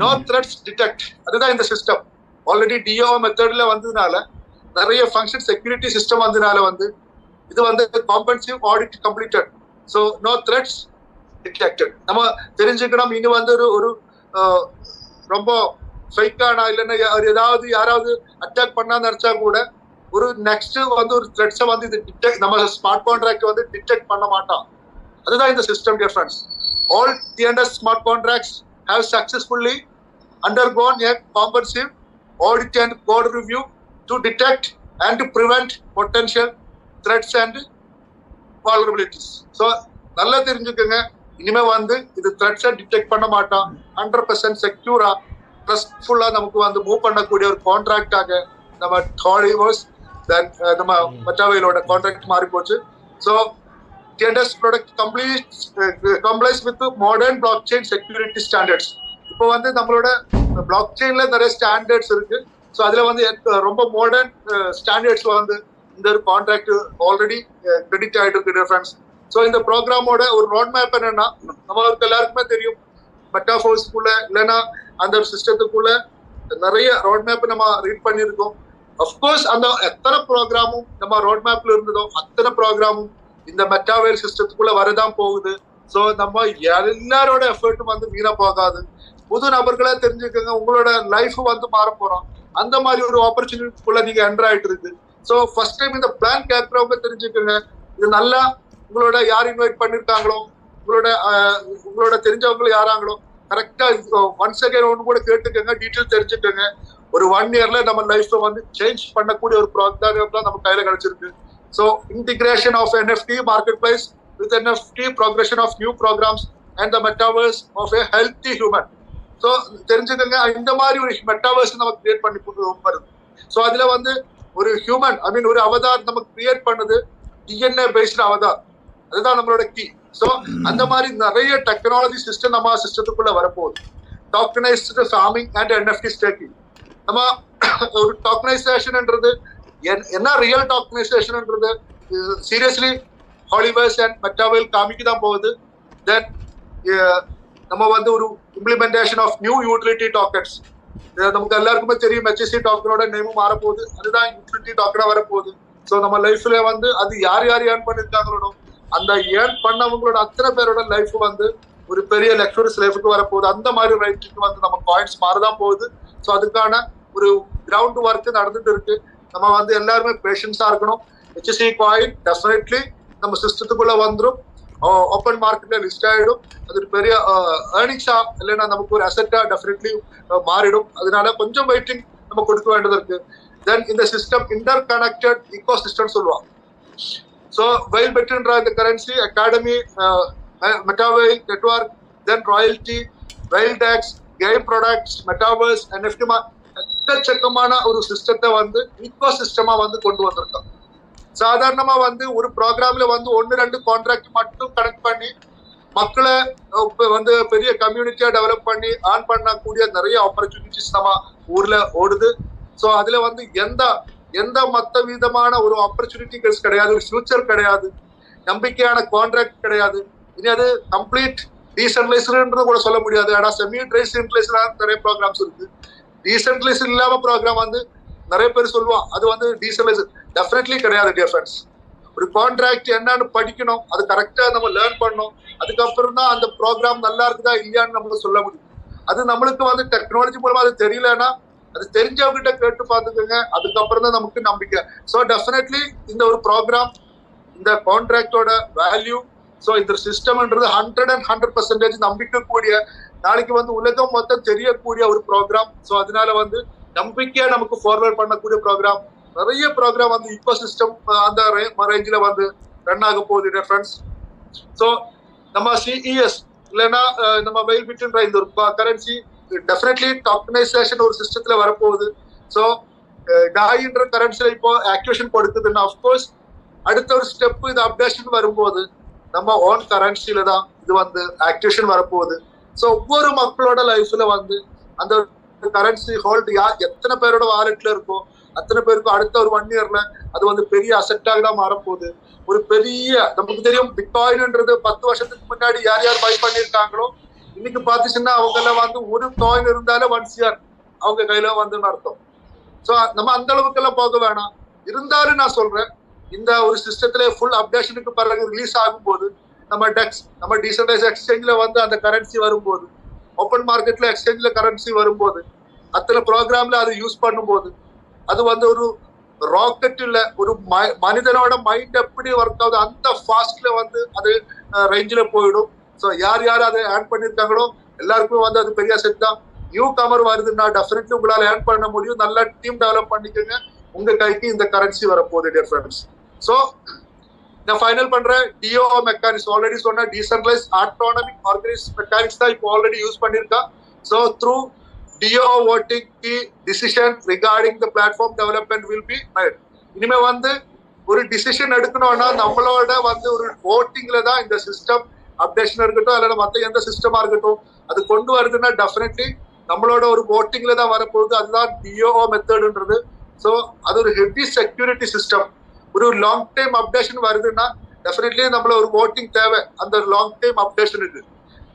நோ த்ரெட்ஸ் டிடெக்ட். அதுதான் இந்த சிஸ்டம். ஆல்ரெடி டிஓ மெத்தட்ல வந்ததுனால நிறைய ஃபங்க்ஷன் செக்யூரிட்டி சிஸ்டம் வந்ததுனால வந்து இது வந்து comprehensive audit completed. So no threats detected. நம்ம தெரிஞ்சுக்கணும் இனி வந்து ஒரு ரொம்ப ஃபேக்கானா இல்லைன்னா ஏதாவது யாராவது அட்டாக் பண்ணா நினைச்சா கூட ஒரு நெக்ஸ்ட் வந்து ஒரு த்ரெட்ஸை வந்து இது டிடெக்ட் நம்ம ஸ்மார்ட் கான்ட்ராக்ட் வந்து டிடெக்ட் பண்ண மாட்டான். அதுதான் இந்த system difference. All TNS smart contracts have successfully undergone a comprehensive audit and code review to detect and to prevent potential threats and vulnerabilities. So நல்லா தெரிஞ்சுக்கங்க, இனிமே வந்து இது த்ரெட்ஸை டிடெக்ட் பண்ண மாட்டான். 100% செக்யூரா ட்ரஸ்ட்ஃபுல்லா நமக்கு வந்து மூவ் பண்ணக்கூடிய ஒரு கான்ட்ராக்டாக நம்ம ஹாலிவர்ஸ் நம்ம மெட்டாவேலோட கான்ட்ராக்ட் மாறி போச்சு. So TNS product complies with modern blockchain security standards. இப்போ வந்து நம்மளோட பிளாக் செயின்ல நிறைய ஸ்டாண்டர்ட்ஸ் இருக்கு. ஸோ அதுல வந்து ரொம்ப மாடர்ன் ஸ்டாண்டர்ட்ஸ் வந்து இந்த ஒரு கான்ட்ராக்ட் ஆல்ரெடி கிரெடிட் ஆகிட்டு இருக்கு டிஃபரன்ஸ். ஸோ இந்த ப்ரோக்ராமோட ஒரு ரோட் மேப் என்னன்னா நம்மளுக்கு எல்லாருக்குமே தெரியும். மெட்டாஃபோர்ஸ்க்குள்ள இல்லைன்னா அந்த ஒரு சிஸ்டத்துக்குள்ள நிறைய ரோட் மேப் நம்ம ரீட் பண்ணியிருக்கோம். அஃப்கோர்ஸ் அந்த எத்தனை ப்ரோக்ராமும் நம்ம ரோட் மேப்ல இருந்ததோ அத்தனை ப்ரோக்ராமும் இந்த மெட்டாவேல் சிஸ்டத்துக்குள்ள வரதான் போகுது. ஸோ நம்ம எல்லாரோட எஃபர்ட்டும் வந்து வீணா போகாது. புது நபர்களா தெரிஞ்சுக்கோங்க, உங்களோட லைஃப் வந்து மாற போறோம். அந்த மாதிரி ஒரு ஆப்பர்ச்சுனிட்டிக்குள்ள நீங்க என்டர் ஆயிட்டு இருக்கு. ஸோ ஃபர்ஸ்ட் டைம் இந்த பிளான் கேட்கறவங்க தெரிஞ்சுக்கோங்க, இது நல்லா உங்களோட யார் இன்வைட் பண்ணிருக்காங்களோ உங்களோட தெரிஞ்சவங்களும் யாராங்களோ கரெக்டா ஒன்ஸ் அகைன் ஒன்று கூட கேட்டுக்கோங்க, டீட்டெயில் தெரிஞ்சுக்கோங்க. ஒரு 1 yearல நம்ம லைஃப்பை வந்து சேஞ்ச் பண்ணக்கூடிய ஒரு ப்ரோக்ராம் தான் நம்ம கையில கிடைச்சிருக்கு. So integration of NFT marketplace with NFT, progression of new programs and the metaverse of a healthy human. So தெரிஞ்சுக்கங்க, இந்த மாதிரி ஒரு மெட்டாவர்ஸ் நம்ம கிரியேட் பண்ணி வருது. ஸோ அதுல வந்து ஒரு ஹியூமன் ஒரு அவதார் நம்ம கிரியேட் பண்ணது DNA பேஸ்ட் அவதார். அதுதான் நம்மளோட கீ. ஸோ அந்த மாதிரி நிறைய டெக்னாலஜி சிஸ்டம் நம்ம சிஸ்டத்துக்குள்ள வரப்போகுது. Tokenised farming and NFT staking. நம்ம ஒரு டோக்கனைசேஷன்ன்றது என்ன ரியல் டோக்கனைசேஷன்ன்றது சீரியஸ்லி ஹாலிவர்ஸ் அண்ட் மெட்டாவேல் காமிக்கு தான் போகுது. தென் நம்ம வந்து ஒரு implementation of new utility tokens. நமக்கு எல்லாருக்குமே தெரியும் HSC டோக்கனோட நேமும் மாறப்போகுது. அதுதான் யூட்டிலிட்டி டோக்கனா வரப்போகுது. ஸோ நம்ம லைஃப்ல வந்து அது யார் ஏர்ன் பண்ணிருக்காங்களோ அந்த ஏர்ன் பண்ணவங்களோட அத்தனை பேரோட லைஃப் வந்து ஒரு பெரிய லக்ஸுரியஸ் லைஃபுக்கு வரப்போகுது. அந்த மாதிரி லைஃபுக்கு வந்து நம்ம காயின்ஸ் மாறதான் போகுது. ஸோ அதுக்கான ஒரு கிரவுண்ட் ஒர்க் நடந்துட்டு இருக்கு. நம்ம வந்து எல்லாருமே பேஷன்ஸா இருக்கணும். HSC காயின் டெஃபினெட்லி நம்ம சிஸ்டத்துக்குள்ள வந்துடும், ஓப்பன் மார்க்கெட்ல லிஸ்ட் ஆயிடும். அது ஒரு பெரிய ஏர்னிங்ஸா இல்லைன்னா நமக்கு ஒரு அசெட்டா டெஃபினெட்லி மாறிடும். அதனால கொஞ்சம் வெயிட்டிங் நம்ம கொடுக்க வேண்டியது இருக்கு. தென் இந்த system interconnected ecosystem சொல்லுவாங்க. ஸோ வெயில் பெட்ன்ற இந்த currency academy, Metawhale network, then royalty, whale tax, game products, metaverse, NFT எக்கச்சக்கமான ஒரு சிஸ்டத்தை வந்து ஈகோ சிஸ்டமா வந்து கொண்டு வந்திருக்கோம். சாதாரணமா வந்து ஒரு ப்ரோக்ராம்ல வந்து 1-2 கான்ட்ராக்ட் மட்டும் கனெக்ட் பண்ணி மக்களை வந்து பெரிய கம்யூனிட்டியா டெவலப் பண்ணி ஆன் பண்ணக்கூடிய நிறைய ஆப்பர்ச்சுனிட்டிஸ் நம்ம ஊர்ல ஓடுது. ஸோ அதுல வந்து எந்த மத்த விதமான ஒரு ஆப்பர்ச்சுனிட்டிஸ் கிடையாது, ஒரு ஃபியூச்சர் கிடையாது, நம்பிக்கையான கான்ட்ராக்ட் கிடையாது. இனி அது கம்ப்ளீட் டீசென்ட்ரலைஸ்டுன்றது கூட சொல்ல முடியாது. ஆனா செமி டீசென்ட்ரலைஸ்டா நிறைய ப்ரோக்ராம்ஸ் இருக்கு. டீசென்ட்ரலைஸ்ட் இல்லாம ப்ரோக்ராம் வந்து நிறைய பேர் சொல்லுவான் அது வந்து டீசென்ட்ரலைஸ் டெஃபினெட்லி கிடையாது டியர் ஃப்ரெண்ட்ஸ். ஒரு கான்ட்ராக்ட் என்னன்னு படிக்கணும், அது கரெக்டா நம்ம லேர்ன் பண்ணணும். அதுக்கப்புறம் தான் அந்த ப்ரோக்ராம் நல்லா இருக்குதா இல்லையான்னு நமக்கு சொல்ல முடியும். அது நம்மளுக்கு வந்து டெக்னாலஜி மூலமா அது தெரியலன்னா அது தெரிஞ்சவங்கிட்ட கேட்டு பார்த்துக்கோங்க. அதுக்கப்புறம் தான் நமக்கு நம்பிக்கை. ஸோ டெஃபினெட்லி இந்த ஒரு ப்ரோக்ராம் இந்த கான்ட்ராக்டோட வேல்யூ ஸோ இந்த சிஸ்டம்ன்றது 100% நம்பிக்கை கூடிய நாளைக்கு வந்து உலகம் மொத்தம் தெரியக்கூடிய ஒரு ப்ரோக்ராம். ஸோ அதனால வந்து நம்பிக்கையா நமக்கு ஃபார்வர்ட் பண்ணக்கூடிய ப்ரோக்ராம். நிறைய ப்ரோக்ராம் வந்து இப்போ சிஸ்டம் அந்த ரேஞ்சில் வந்து ரன் ஆக போகுது ஃப்ரெண்ட்ஸ். ஸோ நம்ம சிஇஎஸ் இல்லைன்னா நம்ம வெயில் பிட்ன்ற இந்த ஒரு கரன்சி டெஃபினெட்லி டோக்கனைசேஷன் ஒரு சிஸ்டத்துல வரப்போகுது. ஸோ டாயின்ற கரன்சில இப்போ ஆக்டிவேஷன் கொடுக்குதுன்னா அஃப்கோர்ஸ் அடுத்த ஒரு ஸ்டெப் இது அப்டேஷன் வரும்போது நம்ம ஓன் கரன்சில தான் இது வந்து ஆக்டிவேஷன் வரப்போகுது. ஸோ ஒவ்வொரு மக்களோட லைஃப்ல வந்து அந்த கரன்சி ஹோல்டு எத்தனை பேரோட வாலெட்ல இருக்கோ அத்தனை பேருக்கும் அடுத்த ஒரு 1 இயர்ல அது வந்து பெரிய அசெட்டாக தான் மாறப்போகுது. ஒரு பெரிய நமக்கு தெரியும் பிட்காயின்ன்றது 10 வருஷத்துக்கு முன்னாடி யார் யார் பை பண்ணியிருக்காங்களோ இன்னைக்கு பார்த்துச்சுன்னா அவங்க எல்லாம் வந்து ஒரு காயின் இருந்தாலும் 1 இயர் அவங்க கையில வந்துன்னு அர்த்தம். ஸோ நம்ம அந்த அளவுக்கு எல்லாம் போக வேணாம். இருந்தாலும் நான் சொல்றேன் இந்த ஒரு சிஸ்டத்துல ஃபுல் அப்டேஷனுக்கு பிறகு ரிலீஸ் ஆகும்போது நம்ம டெக்ஸ் நம்ம டீசென்ட்ரலைஸ் எக்ஸ்சேஞ்சில் வந்து அந்த கரன்சி வரும்போது ஓப்பன் மார்க்கெட்ல எக்ஸ்சேஞ்சில் கரன்சி வரும்போது அத்தனை ப்ரோக்ராம்ல அதை யூஸ் பண்ணும்போது அது வந்து ஒரு ராக்கெட் இல்ல ஒரு மனிதனோட மைண்ட் எப்படி ஒர்க் ஆகுது அந்த ஃபாஸ்ட்ல வந்து அது ரேஞ்சில் போயிடும். ஸோ யார் யார் அதை ஏர்ன் பண்ணியிருக்காங்களோ எல்லாருக்குமே வந்து அது பெரிய செட் தான். நியூ கமர் வருதுன்னா டெஃபினெட்லி உங்களால் ஏர்ன் பண்ண முடியும். நல்லா டீம் டெவலப் பண்ணிக்கோங்க. உங்க கைக்கு இந்த கரன்சி வரப்போகுது டியர் ஃப்ரெண்ட்ஸ். ஸோ நான் ஃபைனல் பண்றேன். டிஓ மெக்கானிக்ஸ் ஆல்ரெடி சொன்ன டீசென்ட்ரலைஸ் ஆட்டோனமிக் ஆர்கனைஸ் மெக்கானிக்ஸ் தான் இப்போ ஆல்ரெடி யூஸ் பண்ணியிருக்கா. So through DAO voting key decision regarding the platform development will be made. இனிமே வந்து ஒரு டிசிஷன் எடுக்கணும்னா நம்மளோட வந்து ஒரு votingல தான் இந்த சிஸ்டம் அப்டேஷன் இருக்கட்டும் அல்லது மற்ற எந்த சிஸ்டமா இருக்கட்டும் அது கொண்டு வருதுன்னா டெஃபினெட்லி நம்மளோட ஒரு votingல தான் வரப்போகுது. அதுதான் டிஓ மெத்தட்ன்றது. ஸோ அது ஒரு ஹெவி செக்யூரிட்டி சிஸ்டம். ஒரு லாங் டைம் அப்டேஷன் வருதுன்னா டெஃபினெட்லி நம்மள ஒரு voting தேவை அந்த லாங் டைம் அப்டேஷனுக்கு.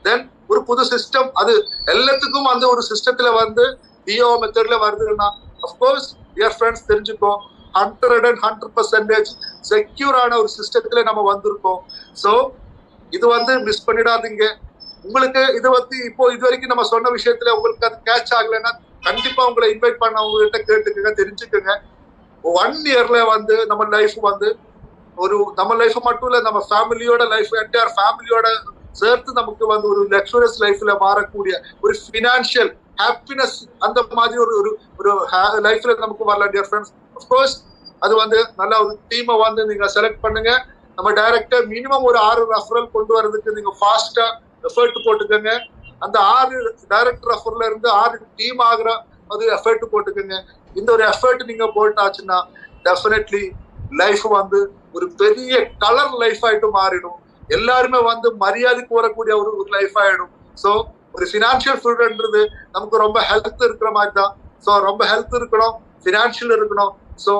தென் ஒரு புது சிஸ்டம் அது எல்லாத்துக்கும் அந்த ஒரு சிஸ்டத்துல வந்து டிஓ மெத்தட்ல வருதுன்னா அஃப்கோர்ஸ் டியர் ஃப்ரெண்ட்ஸ் தெரிஞ்சுக்கோ 100% செக்யூரான ஒரு சிஸ்டத்துல நம்ம வந்திருக்கோம். ஸோ இது வந்து மிஸ் பண்ணிடாதீங்க. உங்களுக்கு இது வந்து இப்போ இது வரைக்கும் நம்ம சொன்ன விஷயத்துல உங்களுக்கு அது கேட்ச் ஆகலைன்னா கண்டிப்பா உங்களை இன்வைட் பண்ண உங்ககிட்ட கேட்டுக்கோங்க, தெரிஞ்சுக்கோங்க. 1 இயர்ல வந்து நம்ம லைஃப் வந்து ஒரு நம்ம லைஃப் மட்டும் இல்ல நம்ம ஃபேமிலியோட லைஃப் என்டையர் ஃபேமிலியோட சேர்த்து நமக்கு வந்து ஒரு லக்ஸூரியஸ் லைஃப்ல மாறக்கூடிய ஒரு ஃபினான்ஷியல் ஹாப்பினஸ் அந்த மாதிரி ஒரு ஒரு லைஃப்ல நமக்கு வரலாம் டியர் ஃப்ரெண்ட்ஸ். அஃப்கோர்ஸ் அது வந்து நல்ல ஒரு டீமை வந்து நீங்க செலக்ட் பண்ணுங்க. நம்ம டைரக்டா மினிமம் ஒரு 6 ரெஃபரல் கொண்டு வரதுக்கு நீங்க ஃபாஸ்டா எஃபர்ட் போட்டுக்கோங்க. அந்த 6 டைரக்ட் ரெஃபர்ல இருந்து 6 டீம் ஆகிற அது எஃபர்ட் போட்டுக்கோங்க. இந்த ஒரு எஃபர்ட் நீங்க போட்டாச்சுன்னா டெஃபினெட்லி லைஃப் வந்து ஒரு பெரிய கலர் லைஃப் ஆயிட்டு மாறிடும். எல்லாருமே வந்து மரியாதைக்கு வரக்கூடிய ஒரு லைஃப் ஆயிடும். ஸோ ஒரு ஃபினான்ஷியல் ஃபீல்டுன்றது நமக்கு ரொம்ப ஹெல்த் இருக்கிற மாதிரி தான். ஸோ ரொம்ப ஹெல்த் இருக்கணும், ஃபினான்ஷியல் இருக்கணும். ஸோ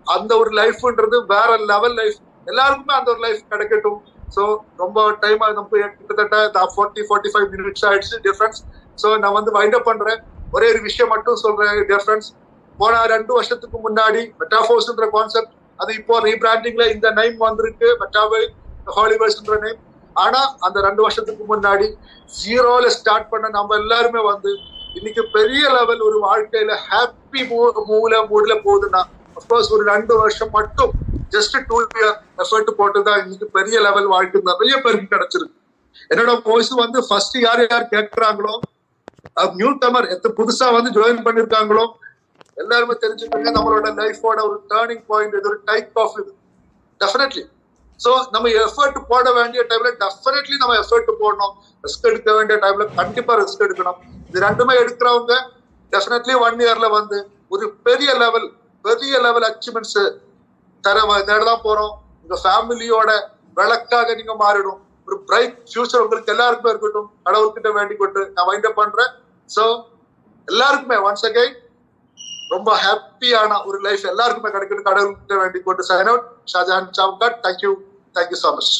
அந்த ஒரு லைஃப்ன்றது வேற லெவல் லைஃப். எல்லாருக்குமே அந்த ஒரு லைஃப் கிடைக்கட்டும். ஸோ ரொம்ப டைம் நமக்கு கிட்டத்தட்ட 40-45 மினிட்ஸ் ஆயிடுச்சு டிஃபரன்ஸ். ஸோ நான் வந்து வைண்ட் அப் பண்றேன். ஒரே ஒரு விஷயம் மட்டும் சொல்றேன் டிஃபரன்ஸ். போன 2 வருஷத்துக்கு முன்னாடி மெட்டாஃபோர்ஸ்ன்ற கான்செப்ட் அது இப்போ ரீபிராண்டிங்ல இந்த நேம் வந்திருக்கு, மெட்டாவேல் ஹாலிவர்ஸ்ன்ற நேம். ஆனா அந்த 2 வருஷத்துக்கு முன்னாடி 0ல ஸ்டார்ட் பண்ண நம்ம எல்லாருமே வந்து இன்னைக்கு பெரிய லெவல் ஒரு வாழ்க்கையில ஹாப்பி மூட்ல போகுதுன்னா அப்கோர்ஸ் ஒரு 2 வருஷம் மட்டும் ஜஸ்ட் 2 இயர் எஃபர்ட் போட்டுதான் இன்னைக்கு பெரிய லெவல் வாழ்க்கை நிறைய பேருக்கு கிடைச்சிருக்கு. என்னோட வாய்ஸ் வந்து ஃபர்ஸ்ட் யார் யார் கேட்கறாங்களோ நியூ கமர் புதுசா வந்து ஜாயின் பண்ணிருக்காங்களோ எல்லாருமே தெரிஞ்சுக்கோங்க. நம்மளோட லைஃபோட ஒரு டேர்னிங் பாயிண்ட் இது ஒரு டைப் ஆஃப் இது டெஃபினெட்லி. ஸோ நம்ம எஃபர்ட் போட வேண்டிய டைம்ல டெஃபினெட்லி நம்ம எஃபர்ட் போடணும். ரிஸ்க் எடுக்க வேண்டிய டைம்ல கண்டிப்பா ரிஸ்க் எடுக்கணும். இது ரெண்டுமே எடுக்கிறவங்க டெஃபினெட்லி 1 இயர்ல வந்து ஒரு பெரிய லெவல் அச்சீவ்மெண்ட்ஸ் தேடலாம் போறோம். உங்க ஃபேமிலியோட விளக்காக நீங்க மாறிடும். ஒரு பிரைட் ஃபியூச்சர் உங்களுக்கு எல்லாருக்குமே இருக்கட்டும். கடவுள்கிட்ட வேண்டிக் கொண்டு நான் வைண்ட் அப் பண்றேன். ஸோ எல்லாருக்குமே ஒன்ஸ் அகைன் ரொம்ப ஹாப்பியான ஒரு லைஃப் எல்லாருக்குமே கிடைக்கணும். கடவுள்கிட்ட வேண்டிக் கொண்டு sign out. Shahjahan Chavakkad. Thank you so much.